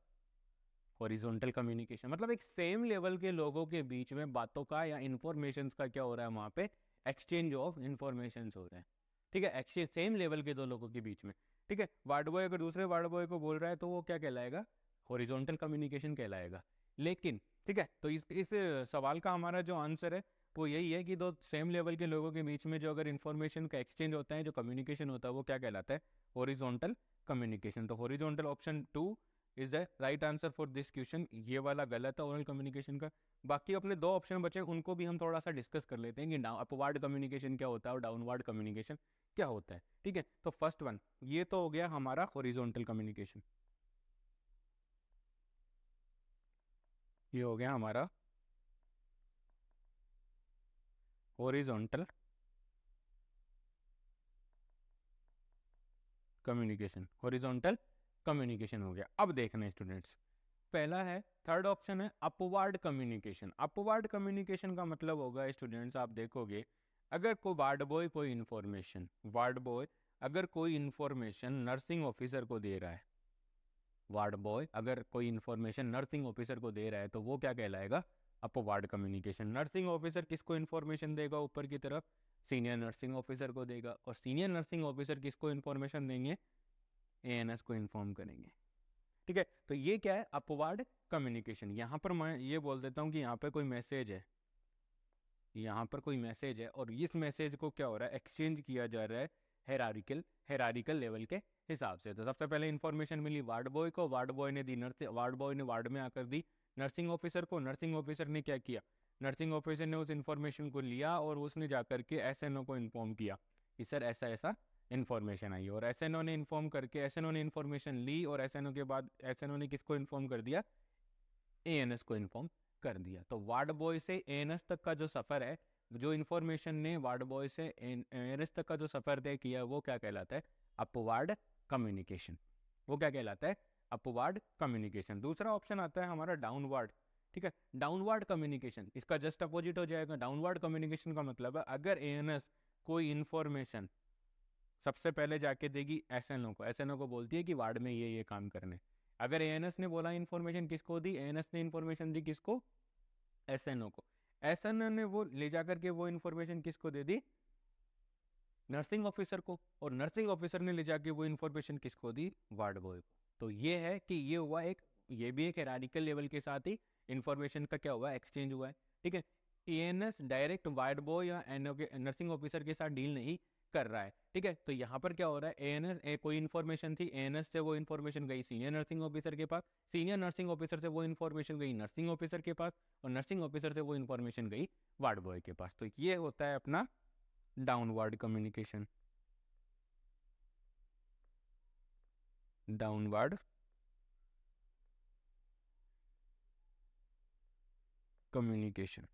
हॉरिजॉन्टल कम्युनिकेशन। मतलब एक सेम लेवल के लोगों के बीच में बातों का या इन्फॉर्मेशन का क्या हो रहा है वहाँ पे? एक्सचेंज ऑफ इन्फॉर्मेशन हो रहा है। ठीक है, एक्सचेंज सेम लेवल के दो लोगों के बीच में। ठीक है, वार्ड बॉय अगर दूसरे वार्ड बॉय को बोल रहा है तो वो क्या कहलाएगा? हॉरिजॉन्टल कम्युनिकेशन कहलाएगा। लेकिन ठीक है, तो इस सवाल का हमारा जो आंसर है वो यही है कि दो सेम लेवल के लोगों के बीच में जो अगर इन्फॉर्मेशन का एक्सचेंज होता है, जो कम्युनिकेशन होता है, वो क्या कहलाता है? Horizontal communication. तो horizontal option 2 is the right answer for this question. ये वाला गलत है ओरल कम्युनिकेशन का। बाकी अपने दो ऑप्शन बचे उनको भी हम थोड़ा सा डिस्कस कर लेते हैं कि अपवार्ड कम्युनिकेशन क्या होता है और डाउनवर्ड कम्युनिकेशन क्या होता है। ठीक है, तो फर्स्ट वन ये तो हो गया हमारा हॉरिजॉन्टल कम्युनिकेशन। ये हो गया हमारा हॉरिजॉन्टल कम्युनिकेशन। हॉरिजॉन्टल कम्युनिकेशन हो गया। अब देखना है स्टूडेंट्स, पहला है, थर्ड ऑप्शन है अपवार्ड कम्युनिकेशन। अपवार्ड कम्युनिकेशन का मतलब होगा स्टूडेंट्स, आप देखोगे अगर कोई वार्ड बॉय कोई इन्फॉर्मेशन, वार्ड बॉय अगर कोई इन्फॉर्मेशन नर्सिंग ऑफिसर को दे रहा है, वार्ड बॉय अगर कोई इन्फॉर्मेशन नर्सिंग ऑफिसर को दे रहा है तो वो क्या कहलाएगा? Upward communication. नर्सिंग ऑफिसर किसको इन्फॉर्मेशन देगा? ऊपर की तरफ सीनियर नर्सिंग ऑफिसर को देगा, और सीनियर नर्सिंग ऑफिसर किसको इन्फॉर्मेशन देंगे? एएनएस को इन्फॉर्म करेंगे। ठीक है, तो ये क्या है? Upward communication. यहाँ पर मैं ये बोल देता हूँ कि यहाँ पर कोई मैसेज है, यहाँ पर कोई मैसेज है और इस मैसेज को क्या हो रहा है? एक्सचेंज किया जा रहा है हेरारिकल लेवल के हिसाब से। तो सबसे पहले इन्फॉर्मेशन मिली वार्ड बॉय को, वार्ड बॉय ने दी वार्ड बॉय ने वार्ड में आकर दी नर्सिंग ऑफिसर को। नर्सिंग ऑफिसर ने क्या किया? नर्सिंग ऑफिसर ने उस इन्फॉर्मेशन को लिया और उसने जाकर के एसएनओ को इन्फॉर्म किया कि सर ऐसा ऐसा इन्फॉर्मेशन आई, और एसएनओ ने इन्फॉर्म करके एसएनओ ने इन्फॉर्मेशन ली, और एसएनओ के बाद एसएनओ ने किसको इन्फॉर्म कर दिया? एएनएस को इन्फॉर्म कर दिया। तो वार्ड बॉय से एएनएस तक का जो सफर है, जो इन्फॉर्मेशन ने वार्ड बॉय से एएनएस तक का जो सफर तय किया, वो क्या कहलाता है? Upward communication. वो क्या कहलाता है? Upward communication. दूसरा ऑप्शन आता है हमारा डाउनवर्ड। ठीक है, डाउनवर्ड कम्युनिकेशन इसका जस्ट अपोजिट हो जाएगा। डाउनवर्ड कम्युनिकेशन का मतलब है अगर एएनएस कोई इन्फॉर्मेशन सबसे पहले जाके देगी एसएनओ को, एसएनओ को बोलती है कि वार्ड में ये काम करने। अगर एएनएस ने बोला इन्फॉर्मेशन किसको दी? एएनएस ने इन्फॉर्मेशन दी किसको? एसएनओ को। एसएनओ ने वो ले जाकर के वो इन्फॉर्मेशन किसको दे दी? नर्सिंग ऑफिसर को, और नर्सिंग ऑफिसर ने ले जाके वो इन्फॉर्मेशन किसको दी? वार्ड बॉय को। तो ये है कि ये हुआ एक, ये भी एक हेरारिकल लेवल के साथ ही इन्फॉर्मेशन का क्या हुआ? एक्सचेंज हुआ है। ठीक है, एएनएस डायरेक्ट वार्ड बॉय या एनओ के नर्सिंग ऑफिसर के साथ डील नहीं कर रहा है। ठीक है, तो यहाँ पर क्या हो रहा है? एएनएस कोई इन्फॉर्मेशन थी, एएनएस से वो इन्फॉर्मेशन गई सीनियर नर्सिंग ऑफिसर के पास, सीनियर नर्सिंग ऑफिसर से वो इन्फॉर्मेशन गई नर्सिंग ऑफिसर के पास, और नर्सिंग ऑफिसर से वो इन्फॉर्मेशन गई वार्ड बॉय के पास। तो ये होता है अपना डाउनवर्ड कम्युनिकेशन। डाउनवर्ड कम्युनिकेशन,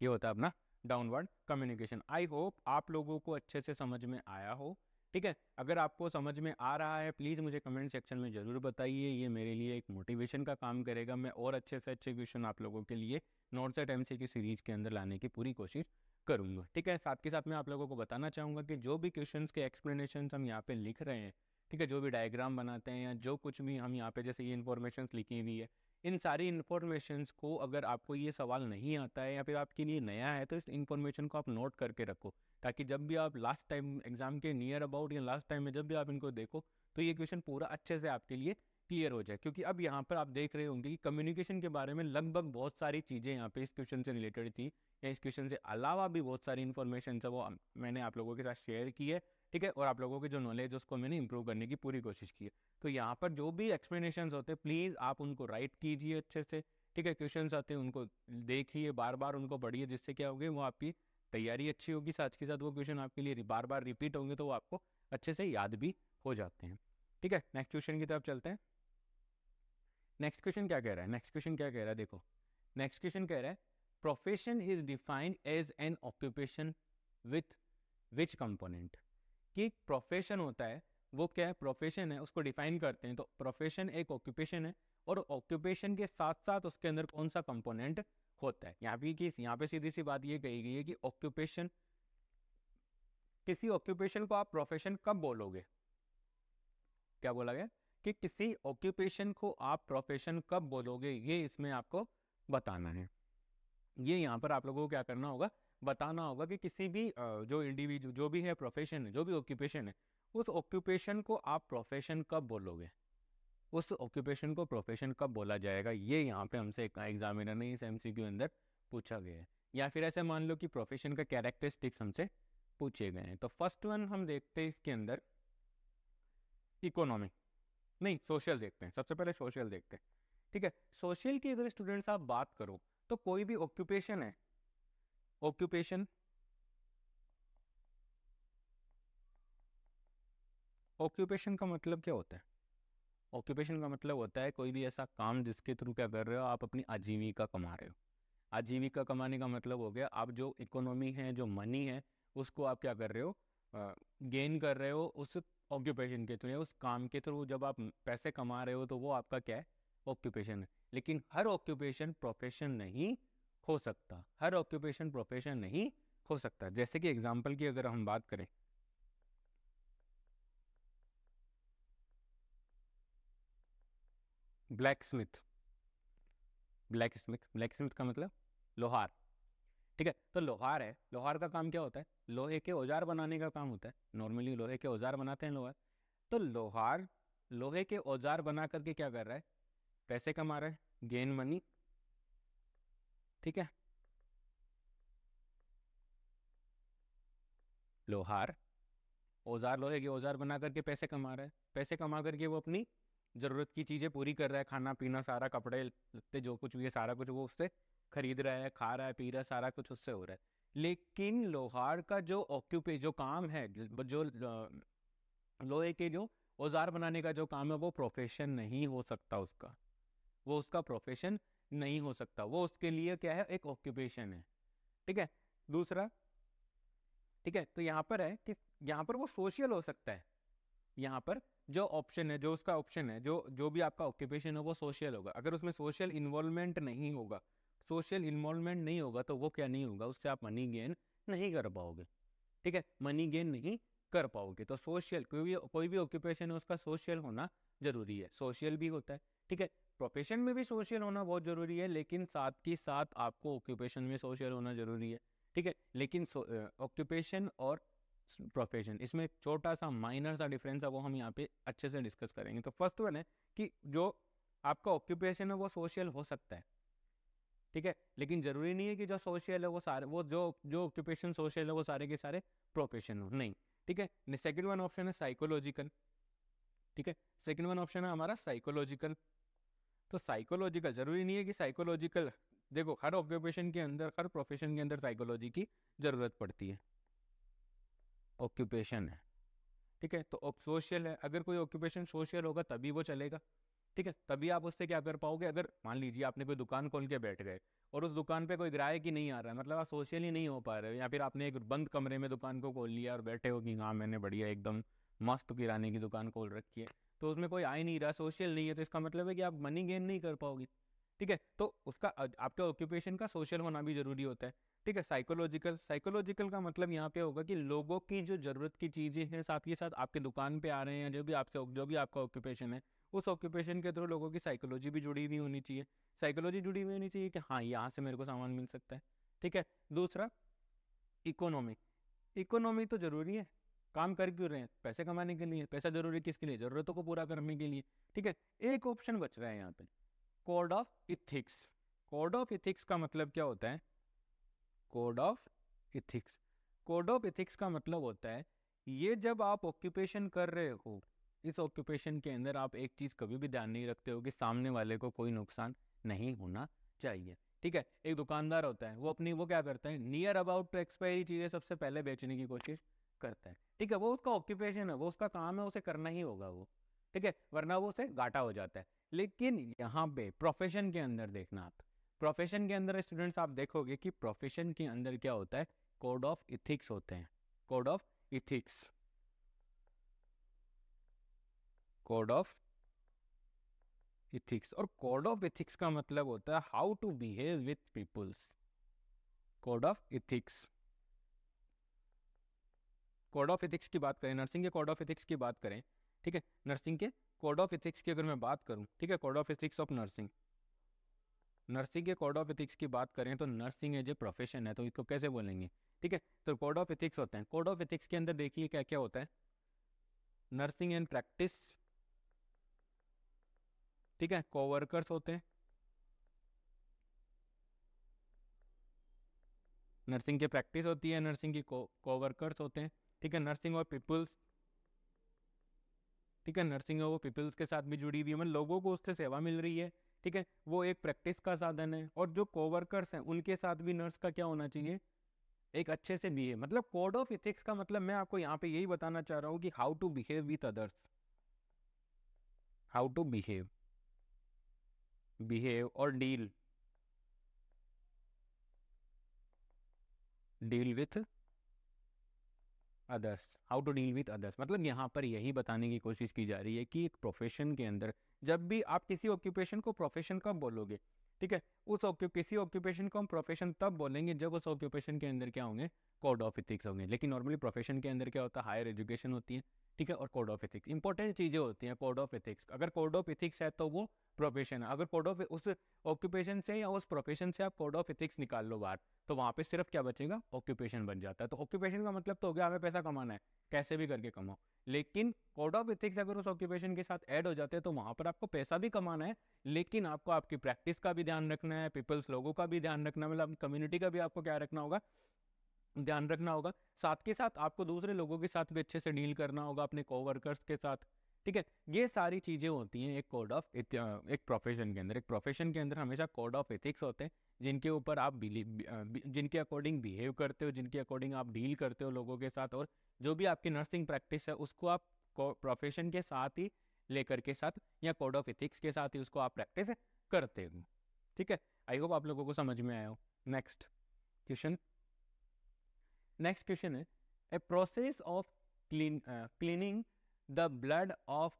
ये होता है अपना डाउनवर्ड कम्युनिकेशन। आई होप आप लोगों को अच्छे से समझ में आया हो। ठीक है, अगर आपको समझ में आ रहा है प्लीज़ मुझे कमेंट सेक्शन में ज़रूर बताइए, ये मेरे लिए एक मोटिवेशन का काम करेगा। मैं और अच्छे से अच्छे क्वेश्चन आप लोगों के लिए नोट्स एट एमसीक्यू सीरीज के अंदर लाने की पूरी कोशिश करूँगा। ठीक है, साथ के साथ मैं आप लोगों को बताना चाहूँगा कि जो भी क्वेश्चन के एक्सप्लेनेशन हम यहाँ पे लिख रहे हैं, ठीक है, जो भी डायग्राम बनाते हैं या जो कुछ भी हम यहाँ पे जैसे ये इन्फॉर्मेशन लिखी हुई है, इन सारी इन्फॉर्मेशंस को अगर आपको ये सवाल नहीं आता है या फिर आपके लिए नया है तो इस इन्फॉर्मेशन को आप नोट करके रखो, ताकि जब भी आप लास्ट टाइम एग्जाम के नियर अबाउट या लास्ट टाइम में जब भी आप इनको देखो तो ये क्वेश्चन पूरा अच्छे से आपके लिए क्लियर हो जाए। क्योंकि अब यहाँ पर आप देख रहे होंगे कि कम्युनिकेशन के बारे में लगभग बहुत सारी चीज़ें यहाँ पे इस क्वेश्चन से रिलेटेड थी, या इस क्वेश्चन से अलावा भी बहुत सारी इन्फॉर्मेशन है वो मैंने आप लोगों के साथ शेयर की है। ठीक है, और आप लोगों की जो नॉलेज है उसको मैंने इंप्रूव करने की पूरी कोशिश की है। तो यहाँ पर जो भी एक्सप्लेनेशन होते हैं प्लीज़ आप उनको राइट कीजिए अच्छे से। ठीक है, क्वेश्चन आते हैं उनको देखिए, बार बार उनको पढ़िए, जिससे क्या होगी वो आपकी तैयारी अच्छी होगी, साथ के साथ वो क्वेश्चन आपके लिए बार बार रिपीट होंगे तो वो आपको अच्छे से याद भी हो जाते हैं। ठीक है, नेक्स्ट क्वेश्चन की तरफ चलते हैं। नेक्स्ट क्वेश्चन क्या कह रहा है, नेक्स्ट क्वेश्चन क्या कह रहा है, देखो नेक्स्ट क्वेश्चन कह रहा है profession is defined as an occupation with which component. कि प्रोफेशन होता है वो क्या है, प्रोफेशन है उसको डिफाइन करते हैं, तो प्रोफेशन एक ऑक्यूपेशन है और ऑक्यूपेशन के साथ साथ उसके अंदर कौन सा कंपोनेंट होता है। यहाँ पे सीधी सी बात ये कही गई है कि ऑक्यूपेशन, किसी ऑक्यूपेशन को आप प्रोफेशन कब बोलोगे, क्या बोला गया कि किसी ऑक्यूपेशन को आप प्रोफेशन कब बोलोगे, ये इसमें आपको बताना है। ये यहाँ पर आप लोगों को क्या करना होगा, बताना होगा कि किसी भी जो इंडिविजुअल जो भी है प्रोफेशन है, जो भी ऑक्यूपेशन है, उस ऑक्यूपेशन को आप प्रोफेशन कब बोलोगे, उस ऑक्यूपेशन को प्रोफेशन कब बोला जाएगा, ये यहाँ पे हमसे एग्जामिनर ने इस एमसीक्यू अंदर पूछा गया है। या फिर ऐसे मान लो कि प्रोफेशन का कैरेक्टरिस्टिक्स हमसे पूछे गए हैं। तो फर्स्ट वन हम देखते हैं इसके अंदर इकोनॉमिक, नहीं सोशल देखते हैं, सबसे पहले सोशल देखते हैं। ठीक है, सोशल की अगर स्टूडेंट्स आप बात करो तो कोई भी ऑक्यूपेशन है, ऑक्यूपेशन ऑक्यूपेशन का मतलब क्या होता है, ऑक्यूपेशन का मतलब होता है कोई भी ऐसा काम जिसके थ्रू क्या कर रहे हो, आप अपनी आजीविका कमा रहे हो। आजीविका कमाने का मतलब हो गया आप जो इकोनॉमी है, जो मनी है, उसको आप क्या कर रहे हो, गेन कर रहे हो उस ऑक्यूपेशन के थ्रू, उस काम के थ्रू जब आप पैसे कमा रहे हो तो वो आपका क्या है, ऑक्यूपेशन है। लेकिन हर ऑक्यूपेशन प्रोफेशन नहीं हो सकता, हर ऑक्यूपेशन प्रोफेशन नहीं हो सकता। जैसे कि एग्जाम्पल की अगर हम बात करें, black Smith, black Smith, black Smith का मतलब लोहार। ठीक है, तो लोहार है, लोहार का काम क्या होता है, लोहे के औजार बनाने का काम होता है, नॉर्मली लोहे के औजार बनाते हैं लोहार। तो लोहार लोहे के औजार बना करके क्या कर रहा है, पैसे कमा रहा है, गेन मनी। ठीक है, लोहार औजार, लोहे के औजार बना करके पैसे कमा रहा है, पैसे कमा करके वो अपनी ज़रूरत की चीज़ें पूरी कर रहा है, खाना पीना सारा, कपड़े लत्ते जो कुछ भी है सारा कुछ वो उससे खरीद रहा है, खा रहा है, पी रहा है, सारा कुछ उससे हो रहा है। लेकिन लोहार का जो जो काम है, जो लोहे के जो औजार बनाने का जो काम है, वो प्रोफेशन नहीं हो सकता उसका, वो उसका प्रोफेशन नहीं हो सकता, वो उसके लिए क्या है, एक ऑक्यूपेशन है। ठीक है, दूसरा, ठीक है, तो यहाँ पर है कि यहाँ पर वो सोशल हो सकता है, यहाँ पर जो ऑप्शन है, जो उसका ऑप्शन है, जो जो भी आपका ऑक्यूपेशन है वो सोशल होगा। अगर उसमें सोशल इन्वॉल्वमेंट नहीं होगा, सोशल इन्वॉल्वमेंट नहीं होगा तो वो क्या नहीं होगा, उससे आप मनी गेन नहीं कर पाओगे। ठीक है, मनी गेन नहीं कर पाओगे। तो सोशल, कोई भी ऑक्यूपेशन है उसका सोशल होना जरूरी है, सोशल भी होता है। ठीक है, प्रोफेशन में भी सोशल होना बहुत जरूरी है, लेकिन साथ ही साथ आपको ऑक्यूपेशन में सोशल होना जरूरी है। ठीक है, लेकिन ऑक्यूपेशन और प्रोफेशन, इसमें एक छोटा सा माइनर सा डिफरेंस है, वो हम यहाँ पे अच्छे से डिस्कस करेंगे। तो फर्स्ट वन है कि जो आपका ऑक्यूपेशन है वो सोशल हो सकता है। ठीक है, लेकिन जरूरी नहीं है कि जो सोशल है वो सारे, वो जो जो ऑक्यूपेशन सोशल है वो सारे के सारे प्रोफेशन हो, नहीं। ठीक है, सेकंड वन ऑप्शन है साइकोलॉजिकल। ठीक है, सेकंड वन ऑप्शन है हमारा साइकोलॉजिकल। तो साइकोलॉजिकल जरूरी नहीं है कि साइकोलॉजिकल, देखो हर ऑक्यूपेशन के अंदर, हर प्रोफेशन के अंदर साइकोलॉजी की जरूरत पड़ती है, ऑक्यूपेशन है। ठीक है, तो सोशल है, अगर कोई ऑक्यूपेशन सोशल होगा तभी वो चलेगा। ठीक है, तभी आप उससे क्या कर पाओगे, अगर मान लीजिए आपने कोई दुकान खोल के बैठ गए और उस दुकान पे कोई ग्राहक ही नहीं आ रहा है, मतलब आप सोशल ही नहीं हो पा रहे हो, या फिर आपने एक बंद कमरे में दुकान को खोल लिया और बैठे हो कि हाँ मैंने बढ़िया एकदम मस्त किराने की दुकान खोल रखी है, तो उसमें कोई आ ही नहीं रहा, सोशल नहीं है, तो इसका मतलब है कि आप मनी गेन नहीं कर पाओगे। ठीक है, तो उसका आपके ऑक्यूपेशन का सोशल होना भी जरूरी होता है। ठीक है, साइकोलॉजिकल, साइकोलॉजिकल का मतलब यहाँ पे होगा कि लोगों की जो जरूरत की चीजें हैं साथ ही साथ आपके दुकान पे आ रहे हैं, जो भी आपसे, जो भी आपका ऑक्यूपेशन है, उस ऑक्यूपेशन के थ्रू लोगों की साइकोलॉजी भी जुड़ी हुई होनी चाहिए, साइकोलॉजी जुड़ी हुई होनी चाहिए कि हाँ यहाँ से मेरे को सामान मिल सकता है। ठीक है, दूसरा इकोनॉमी, इकोनॉमी तो जरूरी है, काम कर क्यों रहे हैं, पैसे कमाने के लिए, पैसा जरूरी किसके लिए, जरूरतों को पूरा करने के लिए। ठीक है, एक ऑप्शन बच रहा है यहाँ पे, code of ethics. Code of ethics का मतलब क्या होता है, code of ethics, code of ethics का मतलब होता है, ये जब आप ऑक्यूपेशन कर रहे हो, इस ऑक्यूपेशन के अंदर आप एक चीज कभी भी ध्यान नहीं रखते हो कि सामने वाले को कोई नुकसान नहीं होना चाहिए। ठीक है, एक दुकानदार होता है, वो अपनी, वो क्या करता है, नियर अबाउट टू एक्सपायरी चीजें सबसे पहले बेचने की कोशिश करता है। ठीक है, वो उसका ऑक्यूपेशन है, वो उसका काम है, उसे करना ही होगा वो। ठीक है, वरना वो उसे घाटा हो जाता है। लेकिन यहाँ पे प्रोफेशन के अंदर देखना आप, प्रोफेशन के अंदर स्टूडेंट्स आप देखोगे कि प्रोफेशन के अंदर क्या होता है, कोड ऑफ इथिक्स होते हैं, code of ethics, code of ethics. और कोड ऑफ इथिक्स का मतलब होता है how to behave with peoples, code of ethics. Code of ethics की बात करें, नर्सिंग के कोड ऑफ इथिक्स की बात करें, ठीक है, नर्सिंग के कोड ऑफ इथिक्स की अगर मैं बात करूं, ठीक है, code of ethics of nursing, nursing के कोड ऑफ इथिक्स की बात करें तो नर्सिंग एज ए प्रोफेशन है, तो इसको कैसे बोलेंगे, ठीक है, तो कोड ऑफ इथिक्स होते हैं। कोड ऑफ इथिक्स के अंदर देखिए क्या क्या होता है, नर्सिंग एंड प्रैक्टिस, ठीक है, कोवर्कर्स होते हैं, नर्सिंग की प्रैक्टिस होती है, नर्सिंग की कोवर्कर्स होते हैं, ठीक है, नर्सिंग और पीपल्स, ठीक है, नर्सिंग वो पीपल्स के साथ भी जुड़ी हुई है, मतलब लोगों को उससे सेवा मिल रही है, ठीक है, वो एक प्रैक्टिस का साधन है। और जो कोवर्कर्स हैं उनके साथ भी नर्स का क्या होना चाहिए, एक अच्छे से बिहेव, मतलब कोड ऑफ इथिक्स का मतलब मैं आपको यहाँ पे यही बताना चाह रहा हूँ कि how to behave with others, how to behave, behave और deal, deal with others, how to deal with others, मतलब यहाँ पर यही बताने की कोशिश की जा रही है कि एक प्रोफेशन के अंदर जब भी आप किसी ऑक्यूपेशन को प्रोफेशन कब बोलोगे, ठीक है, किसी ऑक्यूपेशन को हम प्रोफेशन तब बोलेंगे जब उस ऑक्यूपेशन के अंदर क्या होंगे, कोड ऑफ इथिक्स होंगे। लेकिन नॉर्मली प्रोफेशन के अंदर क्या होता है, हायर एजुकेशन होती है, ठीक है, और कोड ऑफ इथिक्स इंपॉर्टेंट चीजें होती हैं। कोड ऑफ इथिक्स, अगर कोड ऑफ इथिक्स है तो वो प्रोफेशन है, अगर कोड ऑफ उस ऑक्यूपेशन से या उस प्रोफेशन से आप कोड ऑफ इथिक्स निकाल लो बाहर, तो वहां पे सिर्फ क्या बचेगा, ऑक्यूपेशन बन जाता है। तो ऑक्यूपेशन का मतलब तो हो गया हमें पैसा कमाना है, कैसे भी करके कमाओ, लेकिन कोड ऑफ इथिक्स अगर उस ऑक्यूपेशन के साथ ऐड हो जाते हैं तो वहां पर आपको पैसा भी कमाना है, लेकिन आपको आपकी प्रैक्टिस का भी ध्यान रखना है, पीपल्स लोगों का भी ध्यान रखना है, मतलब कम्युनिटी का भी आपको क्या रखना होगा, ध्यान रखना होगा। साथ के साथ आपको दूसरे लोगों के साथ भी अच्छे से डील करना होगा, अपने कोवर्कर्स के साथ, ठीक है, ये सारी चीजें होती हैं एक कोड ऑफ एक प्रोफेशन के अंदर। एक प्रोफेशन के अंदर हमेशा कोड ऑफ एथिक्स होते हैं जिनके ऊपर आप जिनके अकॉर्डिंग बिहेव करते हो, जिनके अकॉर्डिंग आप डील करते हो लोगों के साथ, और जो भी आपकी नर्सिंग प्रैक्टिस है उसको आप प्रोफेशन के साथ ही लेकर के साथ या कोड ऑफ एथिक्स के साथ ही उसको आप प्रैक्टिस करते हो, ठीक है। आई होप आप लोगों को समझ में आया हो। नेक्स्ट क्वेश्चन, नेक्स्ट क्वेश्चन है, a process of cleaning the blood of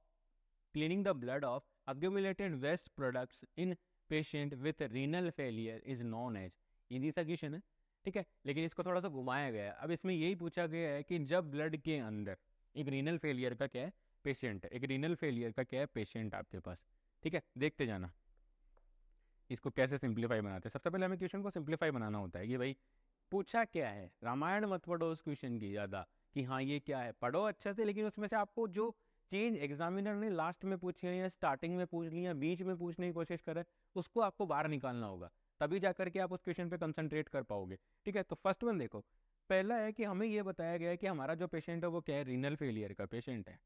cleaning the blood of accumulated waste products in patient with renal failure is known as, easy सा क्वेश्चन है, ठीक है, लेकिन इसको थोड़ा सा घुमाया गया है। अब इसमें यही पूछा गया है कि जब ब्लड के अंदर एक रीनल फेलियर का क्या है, पेशेंट है, एक रीनल फेलियर का क्या है, पेशेंट आपके पास, ठीक है, देखते जाना इसको कैसे सिंप्लीफाई बनाते हैं। सबसे पहले हमें क्वेश्चन को सिंप्लीफाई बनाना होता है कि भाई पूछा क्या है, रामायण मत पढ़ो उस क्वेश्चन की ज़्यादा कि हाँ ये क्या है, पढ़ो अच्छे से, लेकिन उसमें से आपको जो चीज एग्जामिनर ने लास्ट में पूछी है या स्टार्टिंग में पूछ ली या बीच में पूछने की कोशिश करे, उसको आपको बाहर निकालना होगा, तभी जाकर के आप उस क्वेश्चन पे कंसंट्रेट कर पाओगे, ठीक है। तो फर्स्ट वन देखो, पहला है कि हमें ये बताया गया है कि हमारा जो पेशेंट है वो क्या है, रीनल फेलियर का पेशेंट है,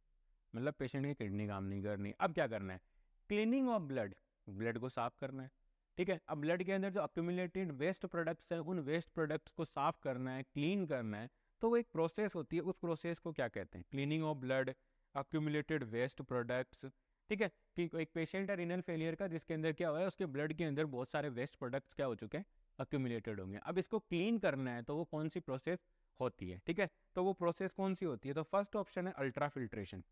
मतलब पेशेंट की किडनी काम नहीं करनी। अब क्या करना है, क्लीनिंग ऑफ ब्लड, ब्लड को साफ करना है, ठीक है। अब ब्लड के अंदर जो अक्यूमुलेटेड वेस्ट प्रोडक्ट्स हैं उन वेस्ट प्रोडक्ट्स को साफ करना है, क्लीन करना है, तो वो एक प्रोसेस होती है, उस प्रोसेस को क्या कहते हैं, cleaning of blood, accumulated waste products, ठीक है। कि एक पेशेंट है रीनल फेलियर का जिसके अंदर क्या हुआ है, उसके ब्लड के अंदर बहुत सारे वेस्ट प्रोडक्ट्स क्या हो चुके हैं, अक्यूमुलेटेड होंगे। अब इसको क्लीन करना है तो वो कौन सी प्रोसेस होती है, ठीक है, तो वो प्रोसेस कौन सी होती है, तो फर्स्ट ऑप्शन है अल्ट्रा फिल्ट्रेशन।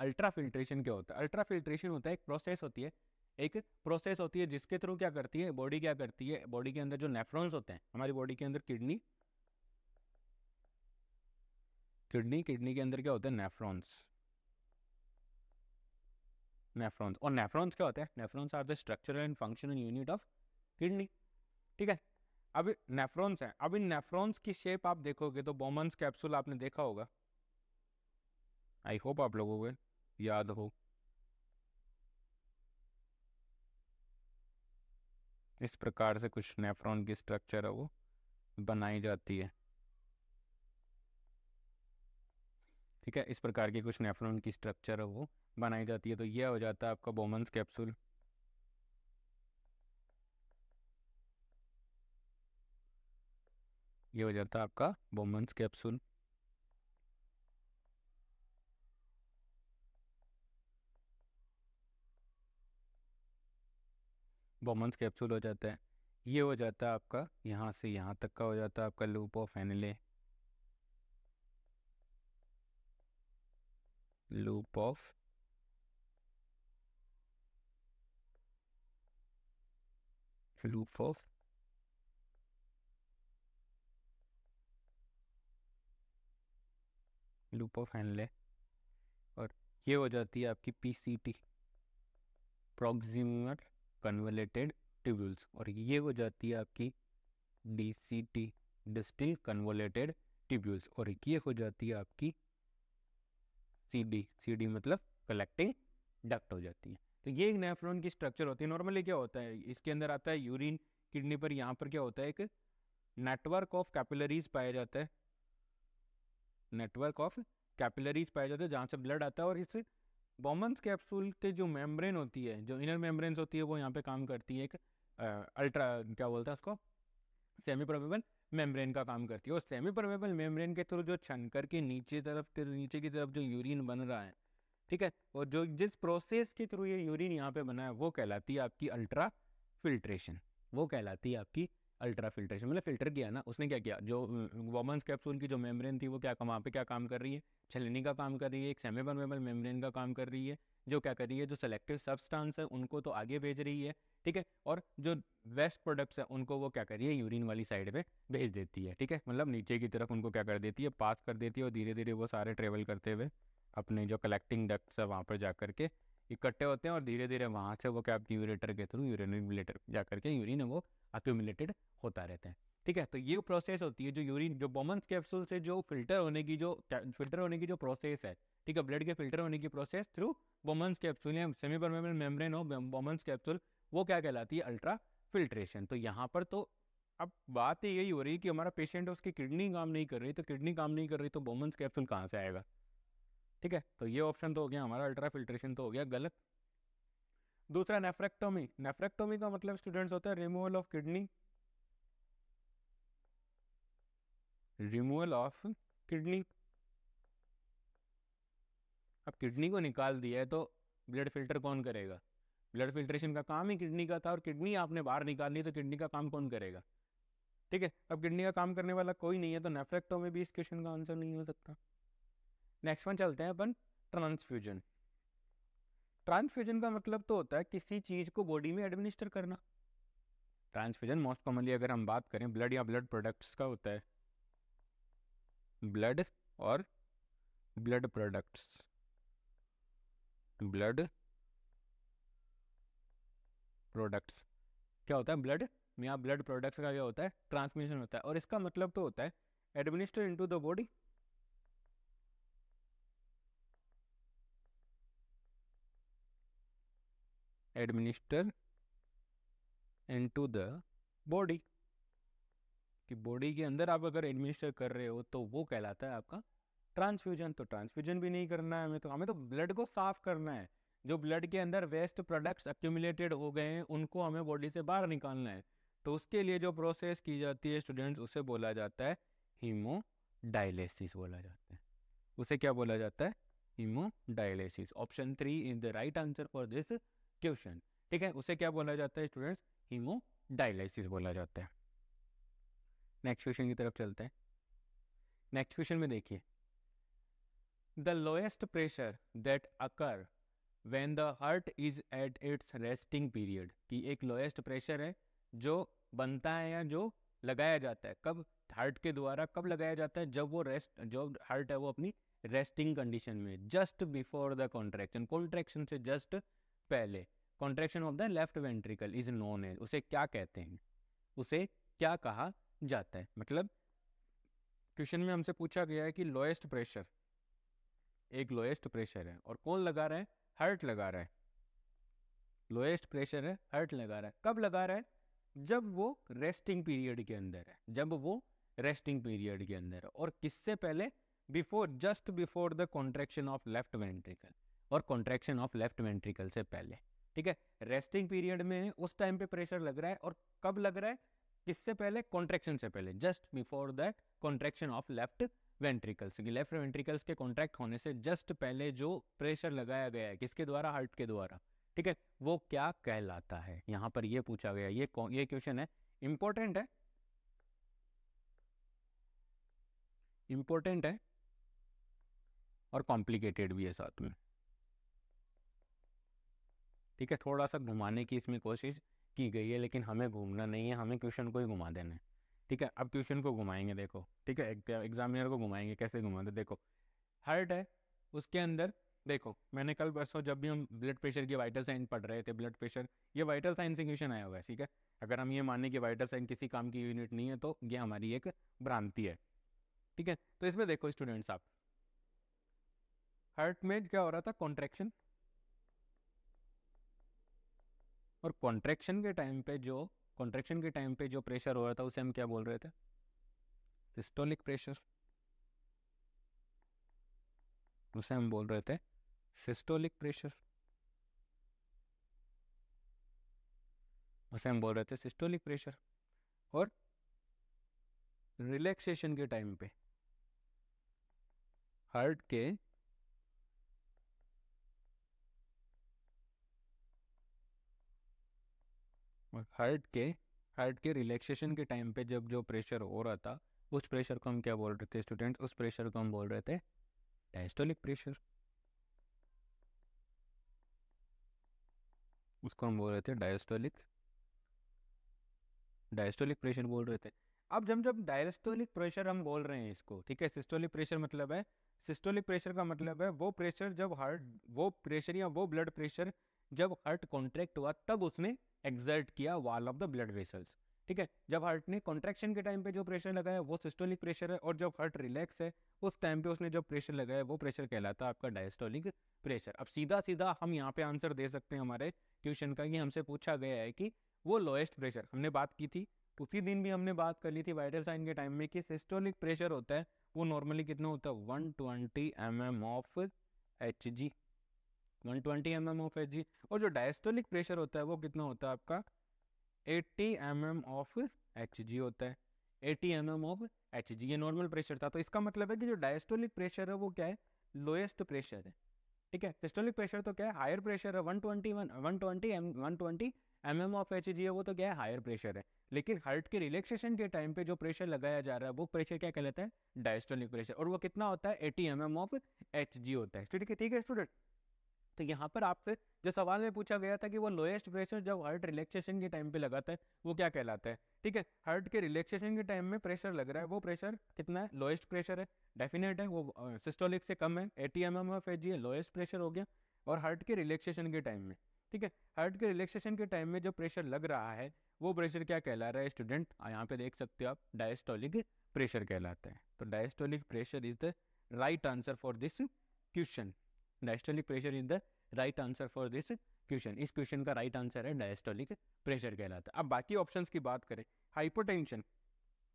अल्ट्रा फिल्ट्रेशन क्या होता है, अल्ट्रा फिल्ट्रेशन होता है एक प्रोसेस होती है, एक प्रोसेस होती है जिसके थ्रू क्या करती है बॉडी, क्या करती है बॉडी के अंदर जो नेफ्रॉन्स होते हैं, हमारी बॉडी के अंदर किडनी, किडनी के अंदर क्या होता है, नेफ्रॉन्स, नेफ्रॉन्स, और नेफ्रॉन्स क्या होता है, nephrons are the structural and functional unit of kidney, ठीक है। अब नेफ्रॉन्स हैं, अब इन नेफ्रॉन्स की शेप आप देखोगे तो बोमन्स कैप्सूल आपने देखा होगा, आई होप आप लोगों को याद हो, इस प्रकार से कुछ नेफ्रॉन की स्ट्रक्चर है वो बनाई जाती है, ठीक है, इस प्रकार की कुछ नेफ्रॉन की स्ट्रक्चर है वो बनाई जाती है। तो ये हो जाता है आपका बोमन्स कैप्सूल, ये हो जाता है आपका बोमन्स कैप्सूल, बॉमन्स कैप्सूल हो जाता है। ये हो जाता है आपका यहाँ से यहाँ तक का हो जाता है आपका loop of Henle, loop of loop of loop of Henle. और ये हो जाती है आपकी पीसीटी, प्रॉक्सिमल कन्वोलेटेड ट्यूब्यूल्स। और ये हो जाती है आपकी डीसीटी, डिस्टिल कन्वोलेटेड ट्यूब्यूल्स। और ये हो जाती है आपकी सीडी, सीडी मतलब कलेक्टिंग डक्ट हो जाती है। तो ये एक नेफ्रॉन की स्ट्रक्चर होती है। नॉर्मली क्या होता है, इसके अंदर आता है यूरिन, किडनी पर यहाँ पर क्या होता है, एक नेटवर्क ऑफ कैपिलरीज पाया जाता है, नेटवर्क ऑफ कैपिलरीज पाया जाता है जहाँ से ब्लड आता है। और इस बॉमन्स कैप्सूल के जो मेम्ब्रेन होती है, जो इनर मेम्ब्रेन्स होती है, वो यहाँ पे काम करती है एक अल्ट्रा, क्या बोलते हैं उसको, सेमी परमेबल मेम्ब्रेन का काम करती है। और सेमी परमेबल मेम्ब्रेन के थ्रू जो छन करके नीचे की तरफ जो यूरिन बन रहा है, ठीक है, और जो जिस प्रोसेस के थ्रू ये यूरिन यहाँ पे बना है वो कहलाती है आपकी अल्ट्रा फिल्ट्रेशन। वो कहलाती है आपकी अल्ट्रा फिल्ट्रेशन। मतलब फिल्टर किया ना उसने, क्या किया, जो वॉमन्स कैप्सूल की जो मेम्ब्रेन थी वो क्या वहाँ पे क्या काम कर रही है, छलनी का काम कर रही है, एक सेमी परमेबल मेम्ब्रेन का काम कर रही है, जो क्या कर रही है, जो सेलेक्टिव सब्सटेंस है उनको तो आगे भेज रही है, ठीक है, और जो वेस्ट प्रोडक्ट्स है उनको वो क्या कर रही है, यूरिन वाली साइड पे भेज देती है, ठीक है, मतलब नीचे की तरफ उनको क्या कर देती है, पास कर देती है। और धीरे धीरे वो सारे ट्रेवल करते हुए अपने जो कलेक्टिंग डक्ट्स है वहाँ पर जा करके इकट्ठे होते हैं। और धीरे धीरे वहाँ से वो क्या आपकी यूरेटर के थ्रू यूरिनलेटर जा करके यूरिन है वो अक्यूमुलेटेड होता रहता है, ठीक है। तो ये प्रोसेस होती है जो यूरिन, जो बॉमन्स कैप्सूल से जो फिल्टर होने की जो प्रोसेस है, ठीक है, ब्लड के फिल्टर होने की प्रोसेस थ्रू बॉमन्स कैप्सूल या semi permeable membrane of Bowman's capsule, वो क्या कहलाती है, अल्ट्रा फिल्ट्रेशन। तो यहाँ पर तो अब बात यही हो रही है कि हमारा पेशेंट है, उसकी किडनी काम नहीं कर रही, तो किडनी काम नहीं कर रही तो बॉमन्स कैप्सूल कहाँ से आएगा, ठीक है। तो ये ऑप्शन तो हो गया हमारा, अल्ट्रा फिल्ट्रेशन तो हो गया गलत। दूसरा नेफ्रेक्टोमी। नेफ्रेक्टोमी का मतलब स्टूडेंट्स होता है removal of kidney, removal of kidney. अब किडनी को निकाल दिया है तो ब्लड फिल्टर कौन करेगा, ब्लड फिल्ट्रेशन का काम ही किडनी का था, और किडनी आपने बाहर निकालनी तो किडनी का काम कौन करेगा, ठीक है। अब किडनी का काम करने वाला कोई नहीं है तो नेफ्रेक्टोमी भी इस क्वेश्चन का आंसर नहीं हो सकता। नेक्स्ट वन चलते हैं अपन, ट्रांसफ्यूजन। ट्रांसफ्यूजन का मतलब तो होता है किसी चीज को बॉडी में एडमिनिस्टर करना। ट्रांसफ्यूजन मोस्ट कॉमनली अगर हम बात करें ब्लड या ब्लड प्रोडक्ट्स का होता है, ब्लड और ब्लड प्रोडक्ट्स, ब्लड प्रोडक्ट्स क्या होता है, ब्लड या ब्लड प्रोडक्ट्स का क्या होता है, ट्रांसमिशन होता है। और इसका मतलब तो होता है administer into the body, administer into the body, कि बॉडी के अंदर आप अगर एडमिनिस्टर कर रहे हो तो वो कहलाता है आपका ट्रांसफ्यूजन। तो ट्रांसफ्यूजन भी नहीं करना है हमें तो ब्लड को साफ करना है। जो ब्लड के अंदर वेस्ट प्रोडक्ट्स एक्यूमुलेटेड हो गए हैं उनको हमें बॉडी से बाहर निकालना है। तो उसके लिए जो प्रोसेस की जाती है स्टूडेंट्स, उसे बोला जाता है हीमोडायलिसिस बोला जाता है। उसे क्या बोला जाता है, haemodialysis. Option 3 is the right answer for this question, ठीक है। उसे क्या बोला जाता है स्टूडेंट्स, हीमोडायलिसिस बोला जाता है। नेक्स्ट क्वेश्चन की तरफ चलते हैं। नेक्स्ट क्वेश्चन में देखिए, the lowest pressure that occur when the heart is at its resting period, कि एक लोएस्ट प्रेशर है जो बनता है या जो लगाया जाता है, कब, हार्ट के द्वारा कब लगाया जाता है, जब वो रेस्ट, जो हार्ट है वो अपनी रेस्टिंग कंडीशन में, just before the contraction, contraction से जस्ट पहले, contraction of the left ventricle is known as, उसे क्या कहते हैं, उसे क्या कहा जाता है। मतलब क्वेश्चन में हमसे पूछा गया है कि लोएस्ट प्रेशर, एक लोएस्ट प्रेशर है और कौन लगा रहा है, हार्ट लगा रहा है, लोएस्ट प्रेशर है, हार्ट लगा रहा है, कब लगा रहा है, जब वो रेस्टिंग पीरियड के अंदर है, जब वो रेस्टिंग पीरियड के अंदर है। और किससे पहले, before, just before the contraction of left ventricle, और कॉन्ट्रैक्शन ऑफ लेफ्ट वेंट्रिकल से पहले, ठीक है। रेस्टिंग पीरियड में उस टाइम पे प्रेशर लग रहा है, और कब लग रहा है, किससे पहले, कॉन्ट्रैक्शन से पहले, just before the contraction of left ventricles, left ventricles के कॉन्ट्रैक्ट होने से जस्ट पहले जो प्रेशर लगाया गया है, किसके द्वारा, हार्ट के द्वारा, ठीक है, वो क्या कहलाता है, यहाँ पर ये पूछा गया। ये क्वेश्चन है, इंपॉर्टेंट है, इंपॉर्टेंट है और कॉम्प्लिकेटेड भी है साथ में। ठीक है, थोड़ा सा घुमाने की इसमें कोशिश की गई है, लेकिन हमें घूमना नहीं है, हमें क्वेश्चन को ही घुमा देना है। ठीक है, अब क्वेश्चन को घुमाएंगे, देखो। ठीक है, एग्जामिनर को घुमाएंगे, कैसे घुमाते, देखो। हार्ट है, उसके अंदर देखो, मैंने कल परसों जब भी हम ब्लड प्रेशर की वाइटल साइन पढ़ रहे थे, ब्लड प्रेशर, ये वाइटल साइन से क्वेश्चन आया हुआ है। ठीक है, अगर हम ये माने कि वाइटल साइन किसी काम की यूनिट नहीं है, तो ये हमारी एक भ्रांति है। ठीक है, तो इसमें देखो स्टूडेंट्स, आप हार्ट में क्या हो रहा था, कॉन्ट्रैक्शन, और कॉन्ट्रैक्शन के टाइम पे जो प्रेशर हो रहा था उसे हम क्या बोल रहे थे, सिस्टोलिक प्रेशर। उसे हम बोल रहे थे सिस्टोलिक प्रेशर, उसे हम बोल रहे थे सिस्टोलिक प्रेशर। और रिलैक्सेशन के टाइम पे हार्ट के हार्ट के रिलैक्सेशन के टाइम पे जब जो प्रेशर हो रहा था, उस प्रेशर को हम क्या बोल रहे थे स्टूडेंट, उस प्रेशर को हम बोल रहे थे डायस्टोलिक प्रेशर। उसको हम बोल रहे थे डायस्टोलिक प्रेशर बोल रहे थे। अब जब डायस्टोलिक प्रेशर हम बोल रहे हैं इसको, ठीक है, सिस्टोलिक प्रेशर मतलब है, सिस्टोलिक प्रेशर का मतलब है वो प्रेशर जब हार्ट, वो प्रेशर या वो ब्लड प्रेशर जब हार्ट कॉन्ट्रैक्ट हुआ तब उसने एक्सर्ट किया wall of the blood vessels. ठीक है, जब हार्ट ने कॉन्ट्रैक्शन के टाइम पे जो प्रेशर लगाया वो सिस्टोलिक प्रेशर है, और जब हार्ट रिलैक्स है उस टाइम पे उसने जो प्रेशर लगाया वो प्रेशर कहलाता है आपका डायस्टोलिक प्रेशर। अब सीधा सीधा हम यहाँ पे आंसर दे सकते हैं हमारे क्वेश्चन का, कि हमसे पूछा गया है कि वो लोएस्ट प्रेशर, हमने बात की थी उसी दिन भी, हमने बात कर ली थी वाइटल साइन के टाइम में, कि सिस्टोलिक प्रेशर होता है वो नॉर्मली कितना होता है, 120 mm of Hg, 120 mm of Hg। और जो डायस्टोलिक प्रेशर होता है वो कितना होता है आपका, 80 mm ऑफ Hg होता है, 80 mm ऑफ Hg। ये नॉर्मल प्रेशर था, तो इसका मतलब है कि जो डायस्टोलिक प्रेशर है वो क्या है, लोएस्ट प्रेशर है। ठीक है, सिस्टोलिक प्रेशर तो क्या है, हायर प्रेशर है, 120 mm ऑफ Hg है, वो तो क्या है, हायर प्रेशर है। लेकिन हार्ट के रिलैक्सेशन के टाइम पे जो प्रेशर लगाया जा रहा है वो प्रेशर क्या कहलाता है, डायस्टोलिक प्रेशर, और वो कितना होता है, 80 mm ऑफ Hg होता है। ठीक है स्टूडेंट, तो यहाँ पर आपसे जो सवाल में पूछा गया था कि वो लोएस्ट प्रेशर जब हार्ट रिलैक्सेशन के टाइम पे लगाता है वो क्या कहलाता है। ठीक है, हार्ट के रिलैक्सेशन के टाइम में प्रेशर लग रहा है, वो प्रेशर कितना है, लोएस्ट प्रेशर है, डेफिनेट है, वो सिस्टोलिक से कम है, 80 mm ऑफ Hg है, लोएस्ट प्रेशर हो गया। और हार्ट के रिलैक्सेशन के टाइम में, ठीक है, हार्ट के रिलैक्सेशन के टाइम में जो प्रेशर लग रहा है वो प्रेशर क्या कहला रहा है स्टूडेंट, यहाँ पे देख सकते हो आप, डायस्टोलिक प्रेशर कहलाता है। तो diastolic pressure is the right answer for this question, diastolic pressure is the right answer for this question. इस क्वेश्चन का राइट आंसर है डायस्टोलिक प्रेशर कहलाता है। अब बाकी ऑप्शंस की बात करें, हाइपरटेंशन,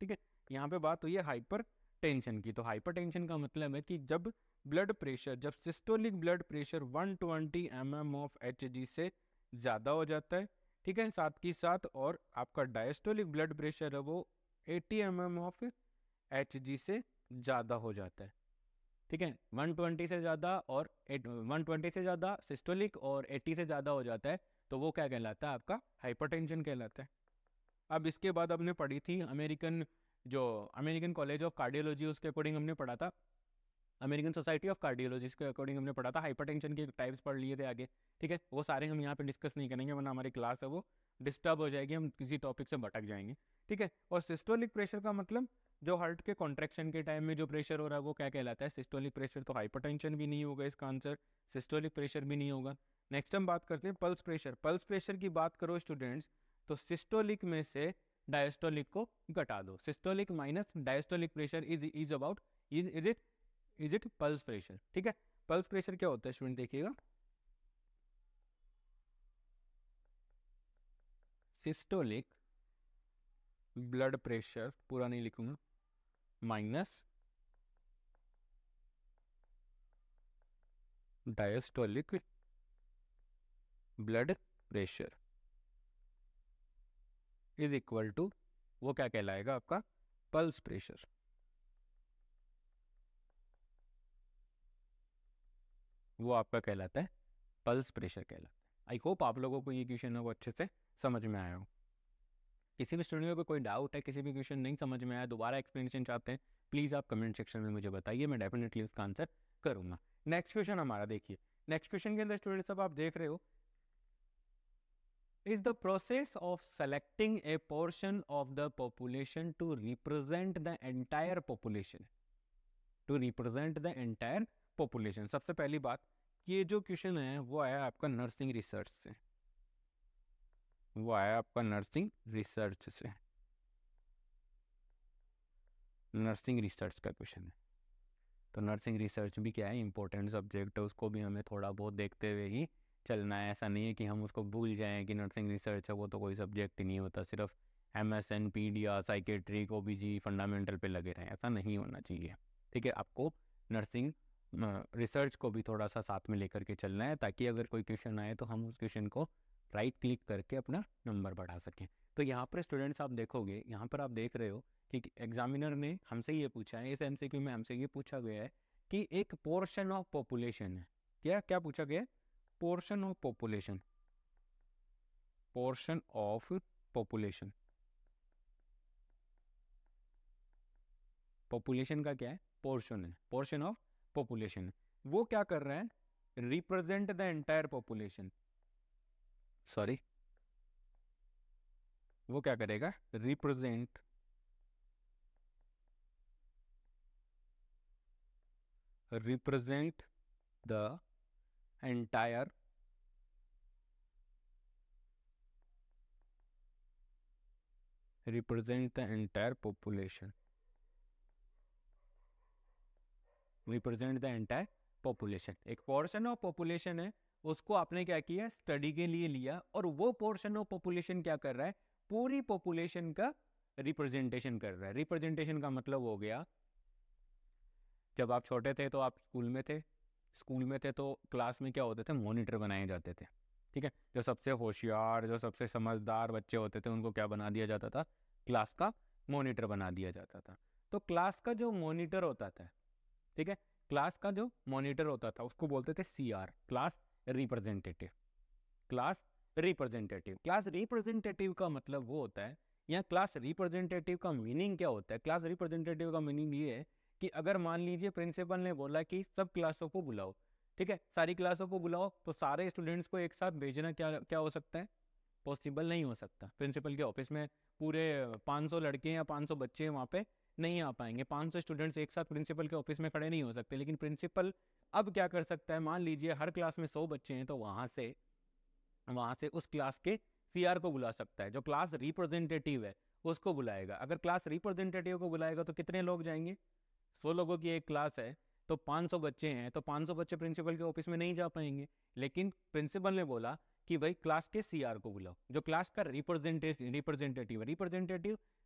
ठीक है, यहाँ पे बात हुई है हाइपर टेंशन की। तो हाइपरटेंशन का मतलब है कि जब ब्लड प्रेशर, जब systolic blood pressure 120 mm of Hg से ज़्यादा हो जाता है, ठीक है, साथ ही साथ और आपका डायस्टोलिक ब्लड प्रेशर है वो 80 mm ऑफ Hg से ज़्यादा हो जाता है। ठीक है, 120 से ज़्यादा और 120 से ज़्यादा सिस्टोलिक और 80 से ज़्यादा हो जाता है, तो वो क्या कहलाता है, आपका हाइपरटेंशन कहलाता है। अब इसके बाद हमने पढ़ी थी अमेरिकन कॉलेज ऑफ कार्डियोलॉजी, उसके अकॉर्डिंग हमने पढ़ा था, अमेरिकन सोसाइटी ऑफ कार्डियोलॉजी के अकॉर्डिंग हमने पढ़ा था, हाइपरटेंशन के टाइप्स पढ़ लिए थे आगे। ठीक है, वो सारे हम यहाँ पे डिस्कस नहीं करेंगे वरना हमारी क्लास है वो डिस्टर्ब हो जाएगी, हम किसी टॉपिक से भटक जाएंगे। ठीक है, और सिस्टोलिक प्रेशर का मतलब जो हार्ट के कॉन्ट्रैक्शन के टाइम में जो प्रेशर हो रहा है वो क्या कहलाता है, सिस्टोलिक प्रेशर। तो हाइपरटेंशन भी नहीं होगा इसका आंसर, सिस्टोलिक प्रेशर भी नहीं होगा। नेक्स्ट हम बात करते हैं पल्स प्रेशर। पल्स प्रेशर की बात करो स्टूडेंट्स, तो सिस्टोलिक में से डायस्टोलिक को घटा दो, systolic minus diastolic pressure is about is it pulse pressure. ठीक है, पल्स प्रेशर क्या होता है स्टूडेंट, देखिएगा, सिस्टोलिक ब्लड प्रेशर, पूरा नहीं लिखूंगा, minus diastolic blood pressure is equal to, वो क्या कहलाएगा आपका, पल्स प्रेशर। वो आपका कहलाता है पल्स प्रेशर कहलाता है। आई होप आप लोगों को ये क्वेश्चन है वो अच्छे से समझ में आया हो। किसी भी स्टूडेंट को कोई डाउट है, किसी भी क्वेश्चन नहीं समझ में आया, दोबारा एक्सप्लेनेशन चाहते हैं, प्लीज़ आप कमेंट सेक्शन में मुझे बताइए, मैं डेफिनेटली उसका आंसर करूँगा। नेक्स्ट क्वेश्चन हमारा देखिए, नेक्स्ट क्वेश्चन के अंदर स्टूडेंट सब आप देख रहे हो, is the process of selecting a portion of the population to represent the entire population, to represent the entire population। सबसे पहली बात, ये जो क्वेश्चन है वो आया आपका नर्सिंग रिसर्च से, वो आया आपका नर्सिंग रिसर्च से, नर्सिंग रिसर्च का क्वेश्चन है। तो नर्सिंग रिसर्च भी क्या है, इंपॉर्टेंट सब्जेक्ट है, उसको भी हमें थोड़ा बहुत देखते हुए ही चलना है। ऐसा नहीं है कि हम उसको भूल जाएं कि नर्सिंग रिसर्च है, वो तो कोई सब्जेक्ट ही नहीं होता, सिर्फ MSN पीडिया साइकेट्रिक OBG फंडामेंटल पे लगे रहें, ऐसा नहीं होना चाहिए। ठीक है, आपको नर्सिंग रिसर्च को भी थोड़ा सा साथ में लेकर के चलना है, ताकि अगर कोई क्वेश्चन आए तो हम उस क्वेश्चन को राइट क्लिक करके अपना नंबर बढ़ा सकें। तो यहाँ पर स्टूडेंट्स आप देखोगे, यहाँ पर आप देख रहे हो कि एग्जामिनर ने हमसे ये पूछा है, इस MCQ में हमसे ये पूछा गया है कि एक पोर्शन ऑफ पॉपुलेशन है, क्या क्या पूछा गया है, portion of population, portion of population, population का क्या है, पोर्शन है, पोर्शन ऑफ पॉपुलेशन। वो क्या कर रहा है, represent the entire population, sorry वो क्या करेगा, represent the entire represent the entire population, represent the entire population। एक पोर्शन ऑफ पॉपुलेशन है, उसको आपने क्या किया, स्टडी के लिए लिया, और वो पोर्शन ऑफ पॉपुलेशन क्या कर रहा है, पूरी पॉपुलेशन का रिप्रेजेंटेशन कर रहा है। रिप्रेजेंटेशन का मतलब हो गया, जब आप छोटे थे तो आप स्कूल में थे तो क्लास में क्या होते थे, मॉनिटर बनाए जाते थे। ठीक है, जो सबसे होशियार, जो सबसे समझदार बच्चे होते थे उनको क्या बना दिया जाता था, क्लास का मॉनिटर बना दिया जाता था। तो क्लास का जो मॉनिटर होता था, ठीक है, क्लास का जो मॉनिटर होता था उसको बोलते थे CR, class representative, class representative. Class representative का मतलब वो होता है, या क्लास रिप्रेजेंटेटिव का मीनिंग क्या होता है, क्लास रिप्रेजेंटेटिव का मीनिंग ये है कि अगर मान लीजिए प्रिंसिपल ने बोला कि सब क्लासों को बुलाओ, ठीक है, सारी क्लासों को बुलाओ, तो सारे स्टूडेंट्स को एक साथ भेजना क्या क्या हो सकता है, पॉसिबल नहीं हो सकता। प्रिंसिपल के ऑफिस में पूरे 500 लड़के या 500 बच्चे वहाँ पे नहीं आ पाएंगे, 500 स्टूडेंट्स एक साथ प्रिंसिपल के ऑफिस में खड़े नहीं हो सकते। लेकिन प्रिंसिपल अब क्या कर सकता है, मान लीजिए हर क्लास में 100 बच्चे हैं, तो वहाँ से उस क्लास के CR को बुला सकता है, जो क्लास रिप्रेजेंटेटिव है उसको बुलाएगा। अगर क्लास रिप्रेजेंटेटिव को बुलाएगा तो कितने लोग जाएंगे, 100 लोगों की एक क्लास है, तो 500 बच्चे हैं, तो 500 बच्चे प्रिंसिपल के ऑफिस में नहीं जा पाएंगे। लेकिन प्रिंसिपल ने बोला कि भाई क्लास के CR को बुलाओ, जो क्लास का रिप्रेजेंटेटिव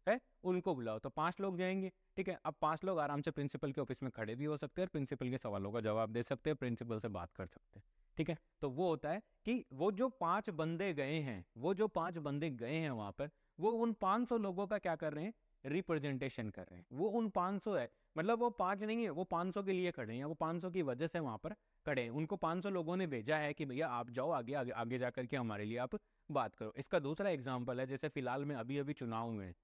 है उनको बुलाओ, तो 5 लोग जाएंगे। ठीक है, अब 5 लोग आराम से प्रिंसिपल के ऑफिस में खड़े भी हो सकते हैं और प्रिंसिपल के सवालों का जवाब दे सकते हैं, प्रिंसिपल से बात कर सकते हैं। ठीक है, तो वो होता है कि वो जो 5 बंदे गए हैं वहां पर, वो उन 500 लोगों का क्या कर रहे हैं, रिप्रेजेंटेशन कर रहे हैं। वो उन 500 है, मतलब वो 5 नहीं है, वो 500 के लिए खड़े हैं, वो 500 की वजह से वहां पर खड़े हैं। उनको 500 लोगों ने भेजा है कि भैया आप जाओ आगे आगे आगे जा करके हमारे लिए आप बात करो। इसका दूसरा एग्जाम्पल है, जैसे फिलहाल में अभी चुनाव हुए हैं,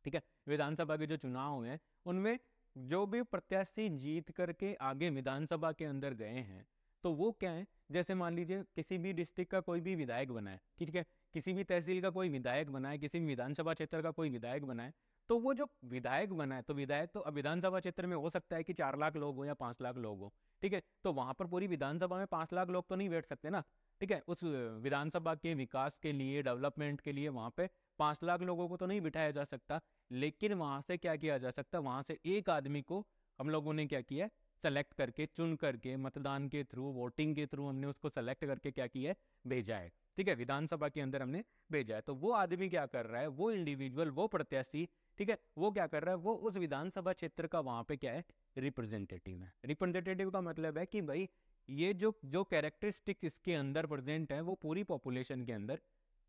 ठीक है, विधानसभा के जो चुनाव हुए हैं उनमें जो भी प्रत्याशी जीत करके आगे विधानसभा के अंदर गए हैं, तो वो क्या है, जैसे मान लीजिए किसी भी डिस्ट्रिक्ट का कोई भी विधायक बना है, ठीक है, किसी भी तहसील का कोई विधायक बना है, किसी भी विधानसभा क्षेत्र का कोई विधायक बना है, तो वो जो विधायक बना है, तो विधायक तो अब विधानसभा क्षेत्र में हो सकता है कि 4 लाख लोग हो या 5 लाख लोग हो, ठीक है, तो वहां पर पूरी विधानसभा में 5 लाख लोग तो नहीं बैठ सकते ना। ठीक है, उस विधानसभा के विकास के लिए, डेवलपमेंट के लिए वहां पे 5 लाख लोगों को तो नहीं बिठाया जा सकता। लेकिन वहां से क्या किया जा सकता, वहां से एक आदमी को हम लोगों ने क्या किया, सेलेक्ट करके, चुन करके, मतदान के थ्रू, वोटिंग के थ्रू हमने उसको सेलेक्ट करके क्या किया है, भेजा है। ठीक है, विधानसभा के अंदर हमने भेजा है। तो वो आदमी क्या कर रहा है, वो इंडिविजुअल, वो प्रत्याशी, ठीक है, वो क्या कर रहा है, वो उस विधानसभा क्षेत्र का वहां पे क्या है, रिप्रेजेंटेटिव है। रिप्रेजेंटेटिव का मतलब है कि भाई ये जो कैरेक्टरिस्टिक्स इसके अंदर प्रेजेंट है वो पूरी पॉपुलेशन के अंदर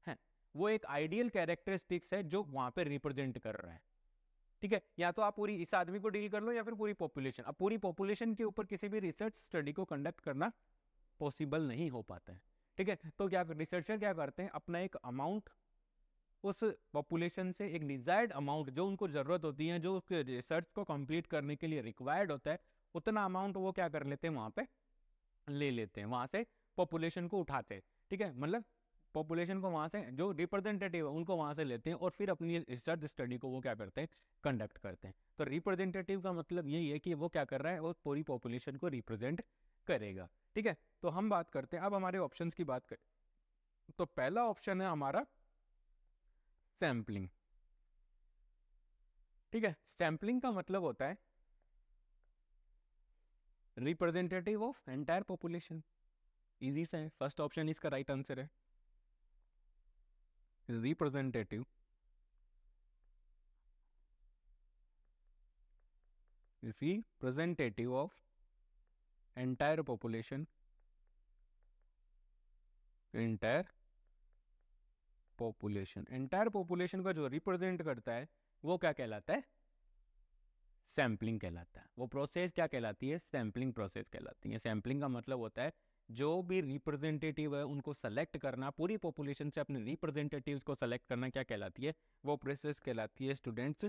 है, वो एक आइडियल कैरेक्टरिस्टिक्स है जो वहां पे रिप्रेजेंट कर रहा है। ठीक है, या तो आप पूरी इस आदमी को डील कर लो या फिर पूरी पॉपुलेशन। अब पूरी पॉपुलेशन के ऊपर किसी भी रिसर्च स्टडी को कंडक्ट करना पॉसिबल नहीं हो पाता है। ठीक है। तो क्या रिसर्चर क्या करते हैं, अपना एक अमाउंट उस पॉपुलेशन से, एक डिजायर्ड अमाउंट जो उनको जरूरत होती है, जो उसके रिसर्च को कंप्लीट करने के लिए रिक्वायर्ड होता है, उतना अमाउंट वो क्या कर लेते हैं, वहां पे ले लेते हैं, वहां से पॉपुलेशन को उठाते हैं। ठीक है, मतलब पॉपुलेशन को वहां से जो रिप्रेजेंटेटिव है उनको वहां से लेते हैं और फिर अपनी रिसर्च स्टडी को वो क्या करते हैं, कंडक्ट करते हैं। तो रिप्रेजेंटेटिव का मतलब यही है कि वो क्या कर रहा है, वो पूरी पॉपुलेशन को रिप्रेजेंट करेगा। ठीक है, तो हम बात करते हैं अब हमारे ऑप्शंस की बात करें। तो पहला ऑप्शन है हमारा सैम्पलिंग। ठीक है, सैम्पलिंग का मतलब होता है representative of entire population. Easy सा है, फर्स्ट ऑप्शन इसका राइट आंसर है, representative representative of entire population, entire population. Entire population का जो रिप्रेजेंट करता है वो क्या कहलाता है, सैम्पलिंग कहलाता है। वो प्रोसेस क्या कहलाती है, सैम्पलिंग प्रोसेस कहलाती है। सैम्पलिंग का मतलब होता है जो भी रिप्रेजेंटेटिव है उनको सेलेक्ट करना, पूरी पॉपुलेशन से अपने रिप्रेजेंटेटिव्स को सेलेक्ट करना क्या कहलाती है, वो प्रोसेस कहलाती है स्टूडेंट्स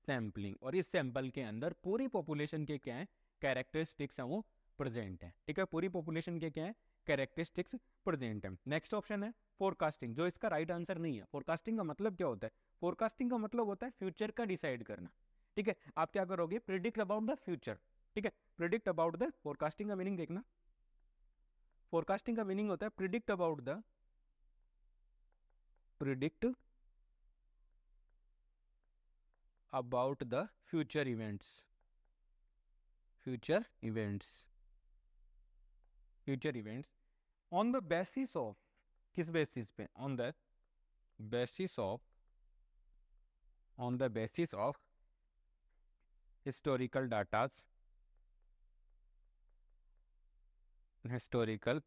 सैम्पलिंग। और इस सैंपल के अंदर पूरी पॉपुलेशन के क्या है, कैरेक्टरिस्टिक्स हैं वो प्रेजेंट है। ठीक है, पूरी पॉपुलेशन के क्या है, कैरेक्टरिस्टिक्स प्रेजेंट है। नेक्स्ट ऑप्शन है फोरकास्टिंग, जो इसका राइट आंसर नहीं है। फोरकास्टिंग का मतलब क्या होता है, फोरकास्टिंग का मतलब होता है फ्यूचर का डिसाइड करना। ठीक है, आप क्या करोगे, प्रिडिक्ट अबाउट द फ्यूचर। ठीक है, प्रिडिक्ट अबाउट द, फोरकास्टिंग का मीनिंग देखना, फोरकास्टिंग का मीनिंग होता है predict about the, predict about the future events, future events, future events on the basis of, किस बेसिस पे, on the basis of, on the basis of historical datas, historical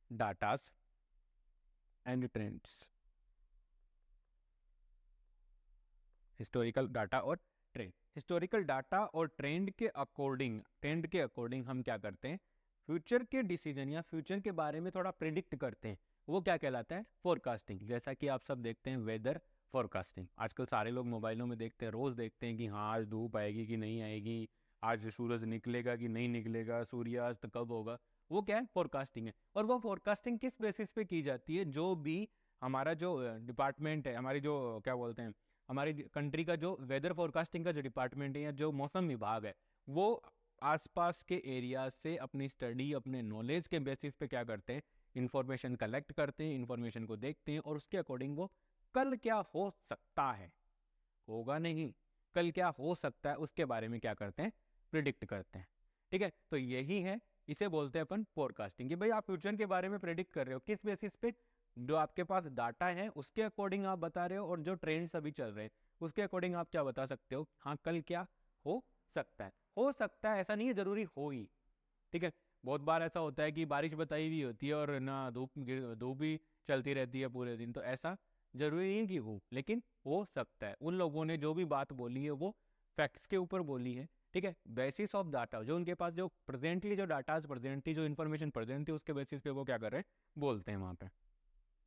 datas and trends, historical data और trend. Historical data और trend के according, trend के according हम क्या करते हैं, फ्यूचर के डिसीजन या फ्यूचर के बारे में थोड़ा प्रिडिक्ट करते हैं, वो क्या कहलाता है, फोरकास्टिंग। जैसा कि आप सब देखते हैं वेदर फोरकास्टिंग, आजकल सारे लोग मोबाइलों में देखते हैं, रोज देखते हैं कि हाँ आज धूप आएगी कि नहीं आएगी, आज सूरज निकलेगा कि नहीं निकलेगा, सूर्यास्त कब होगा, वो क्या है, फोरकास्टिंग है। और वो फोरकास्टिंग किस बेसिस पे की जाती है, जो भी हमारा जो डिपार्टमेंट है, हमारी जो क्या बोलते हैं, हमारी कंट्री का जो वेदर फोरकास्टिंग का जो डिपार्टमेंट है या जो मौसम विभाग है, वो आसपास के एरिया से अपनी स्टडी, अपने नॉलेज के बेसिस पे क्या करते हैं, इंफॉर्मेशन कलेक्ट करते हैं, इंफॉर्मेशन को देखते हैं और उसके अकॉर्डिंग वो कल क्या हो सकता है, होगा नहीं, कल क्या हो सकता है उसके बारे में क्या करते हैं, प्रिडिक्ट करते हैं। ठीक है, तो यही है, इसे बोलते हैं अपन फोरकास्टिंग, कि भाई आप फ्यूचर के बारे में प्रिडिक्ट कर रहे हो, किस बेसिस पे, जो आपके पास डाटा है उसके अकॉर्डिंग आप बता रहे हो, और जो ट्रेंड्स अभी चल रहे हैं उसके अकॉर्डिंग आप क्या बता सकते हो, हाँ कल क्या हो सकता है। हो सकता है ऐसा नहीं है जरूरी हो ही। ठीक है, बहुत बार ऐसा होता है कि बारिश बताई हुई होती है और ना धूप भी चलती रहती है पूरे दिन, तो ऐसा जरूरी नहीं कि हो, लेकिन हो सकता है। उन लोगों ने जो भी बात बोली है वो फैक्ट्स के ऊपर बोली है। ठीक है, बेसिस ऑफ डाटा, जो उनके पास जो प्रेजेंटली जो डाटा प्रेजेंट थी, जो इन्फॉर्मेशन प्रेजेंट थी, उसके बेसिस पे वो क्या कर रहे हैं, बोलते हैं वहां पे।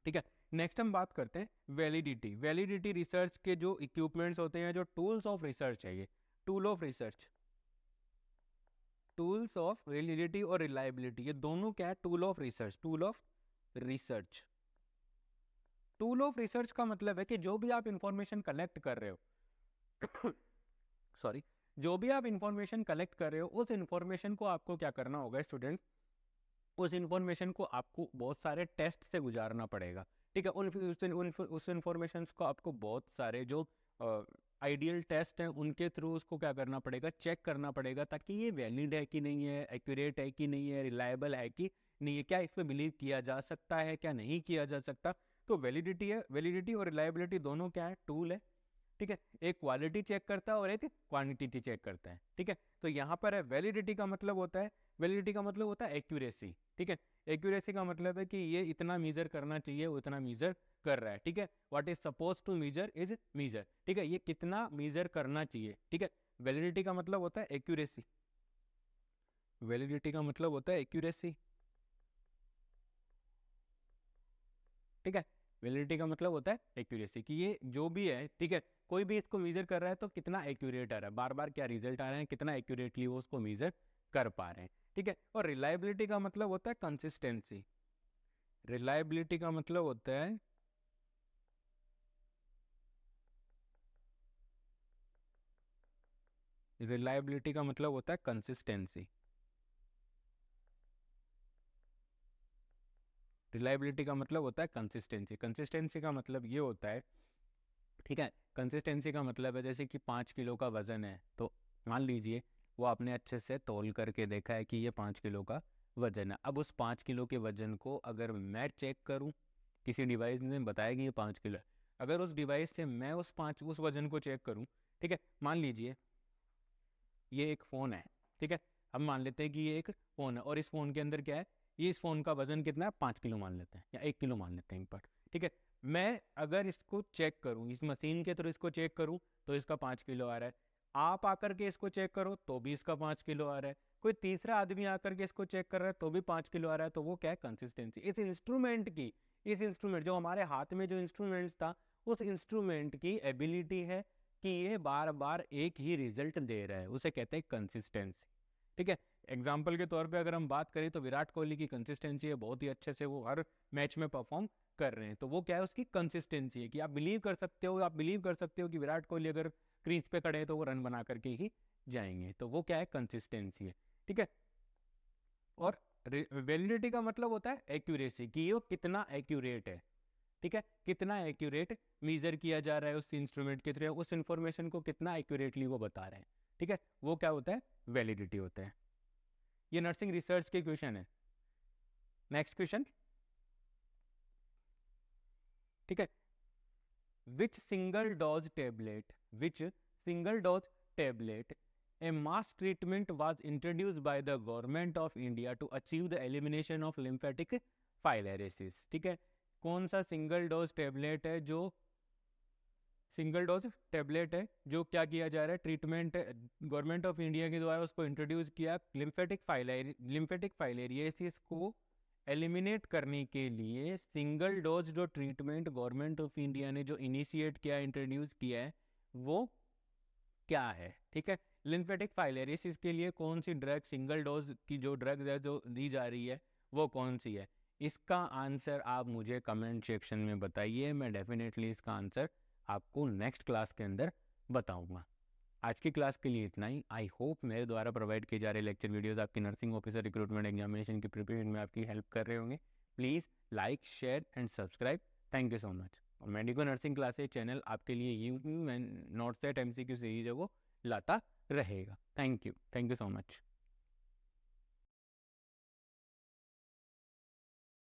ठीक है, नेक्स्ट हम बात करते हैं वैलिडिटी। वैलिडिटी रिसर्च के जो इक्विपमेंट्स होते हैं, जो टूल्स ऑफ रिसर्च है, ये tool of research, tools of validity और रिलायबिलिटी, ये दोनों क्या है, tool of research, tool of research. Tool of research का मतलब है कि जो भी आप इंफॉर्मेशन कलेक्ट कर रहे हो सॉरी, जो भी आप इंफॉर्मेशन कलेक्ट कर रहे हो, उस इंफॉर्मेशन को आपको क्या करना होगा स्टूडेंट, उस इंफॉर्मेशन को आपको बहुत सारे टेस्ट से गुजारना पड़ेगा। ठीक है, उस इंफॉर्मेशन को आपको बहुत सारे जो आइडियल टेस्ट हैं उनके थ्रू उसको क्या करना पड़ेगा, चेक करना पड़ेगा, ताकि ये वैलिड है कि नहीं है, एक्यूरेट है कि नहीं है, रिलायबल है कि नहीं है, क्या इस पर बिलीव किया जा सकता है, क्या नहीं किया जा सकता। तो वैलिडिटी है, वैलिडिटी और रिलायबिलिटी दोनों क्या है, टूल है। ठीक है, एक क्वालिटी चेक करता है और एक क्वांटिटी चेक करता है। ठीक है, तो यहाँ पर है वैलिडिटी का मतलब होता है, वैलिडिटी का मतलब होता है एक्यूरेसी। ठीक है, एक्यूरेसी का मतलब है कि ये इतना मीजर करना चाहिए, वो इतना मीजर कर रहा है। ठीक है, what is suppose to measure is measure. ठीक है, ये कितना मीजर करना चाहिए। ठीक है, वैलिडिटी का मतलब होता है एक्यूरेसी, वैलिडिटी का मतलब होता है एक्यूरेसी। ठीक है। वैलिडिटी का मतलब होता है एक्यूरेसी, कि ये जो भी है, ठीक है, कोई भी इसको मेजर कर रहा है तो कितना एक्यूरेट आ रहा है, बार बार क्या रिजल्ट आ रहे हैं, कितना एक्यूरेटली वो उसको मेजर कर पा रहे हैं, ठीक है। और रिलायबिलिटी का मतलब होता है कंसिस्टेंसी। रिलायबिलिटी का मतलब होता है रिलायबिलिटी का मतलब होता है कंसिस्टेंसी। रिलायबिलिटी का मतलब होता है कंसिस्टेंसी। कंसिस्टेंसी का मतलब ये होता है, ठीक है, कंसिस्टेंसी का मतलब है जैसे कि 5 किलो का वजन है, तो मान लीजिए वो आपने अच्छे से तौल करके देखा है कि ये 5 किलो का वजन है। अब उस 5 किलो के वजन को अगर मैं चेक करूं, किसी डिवाइस ने बताया कि ये 5 किलो है, अगर उस डिवाइस से मैं उस वजन को चेक करूं, ठीक है, मान लीजिए ये एक फ़ोन है, ठीक है, हम मान लेते हैं कि ये एक फ़ोन है और इस फ़ोन के अंदर क्या है, ये इस फ़ोन का वजन कितना है, 5 किलो मान लेते हैं या 1 किलो मान लेते हैं एक बार, ठीक है। मैं अगर इसको चेक करूं, इस मशीन के थ्रू इसको चेक करूं तो इसका 5 किलो आ रहा है, आप आकर के इसको चेक करो तो भी इसका 5 किलो आ रहा है, कोई तीसरा आदमी आकर के इसको चेक कर रहा है तो भी 5 किलो आ रहा है, तो वो क्या है, कंसिस्टेंसी। इस इंस्ट्रूमेंट जो हमारे हाथ में जो इंस्ट्रूमेंट्स था, उस इंस्ट्रूमेंट की एबिलिटी है कि ये बार बार एक ही रिजल्ट दे रहा है, उसे कहते हैं कंसिस्टेंसी, ठीक है। एग्जाम्पल के तौर पे अगर हम बात करें तो विराट कोहली की कंसिस्टेंसी है, बहुत ही अच्छे से वो हर मैच में परफॉर्म कर रहे हैं, तो वो क्या है, उसकी कंसिस्टेंसी है कि आप बिलीव कर सकते हो कि विराट कोहली अगर क्रीज पे खड़े हैं तो वो रन बना करके ही जाएंगे, तो वो क्या है, कंसिस्टेंसी है, ठीक है। और वैलिडिटी का मतलब होता है एक्यूरेसी, कि वो कितना एक्यूरेट है, ठीक है, कितना एक्यूरेट मेजर किया जा रहा है उस इंस्ट्रूमेंट के थ्रू, उस इंफॉर्मेशन को कितना एक्यूरेटली वो बता रहे हैं, ठीक है, वो क्या होता है, वैलिडिटी होता है। ये नर्सिंग रिसर्च के क्वेश्चन है। नेक्स्ट क्वेश्चन, ठीक है, विच single dose tablet a mass treatment was introduced by the government of India to achieve the elimination of lymphatic filariasis, ठीक है, कौन सा सिंगल डोज टेबलेट है जो क्या किया जा रहा है, ट्रीटमेंट गवर्नमेंट ऑफ इंडिया के द्वारा उसको इंट्रोड्यूस किया, लिम्फेटिक फाइलेरियासिस को एलिमिनेट करने के लिए सिंगल डोज जो ट्रीटमेंट गवर्नमेंट ऑफ इंडिया ने जो इनिशिएट किया, इंट्रोड्यूस किया है, वो क्या है, ठीक है। लिम्फेटिक फाइलेरियासिस के लिए कौन सी ड्रग, सिंगल डोज की जो ड्रग है जो दी जा रही है, वो कौन सी है, इसका आंसर आप मुझे कमेंट सेक्शन में बताइए, मैं डेफिनेटली इसका आंसर आपको नेक्स्ट क्लास के अंदर बताऊंगा। आज की क्लास के लिए इतना ही। आई होप मेरे द्वारा प्रोवाइड किए जा रहे लेक्चर वीडियोस आपकी नर्सिंग ऑफिसर रिक्रूटमेंट एग्जामिनेशन की प्रिपरेशन में आपकी हेल्प कर रहे होंगे। Please like, share and subscribe. Thank you so much. और मेडिको नर्सिंग क्लासेज चैनल आपके लिए यूं ही नोट सेट MCQ सीरीज है वो लाता रहेगा। Thank you so much.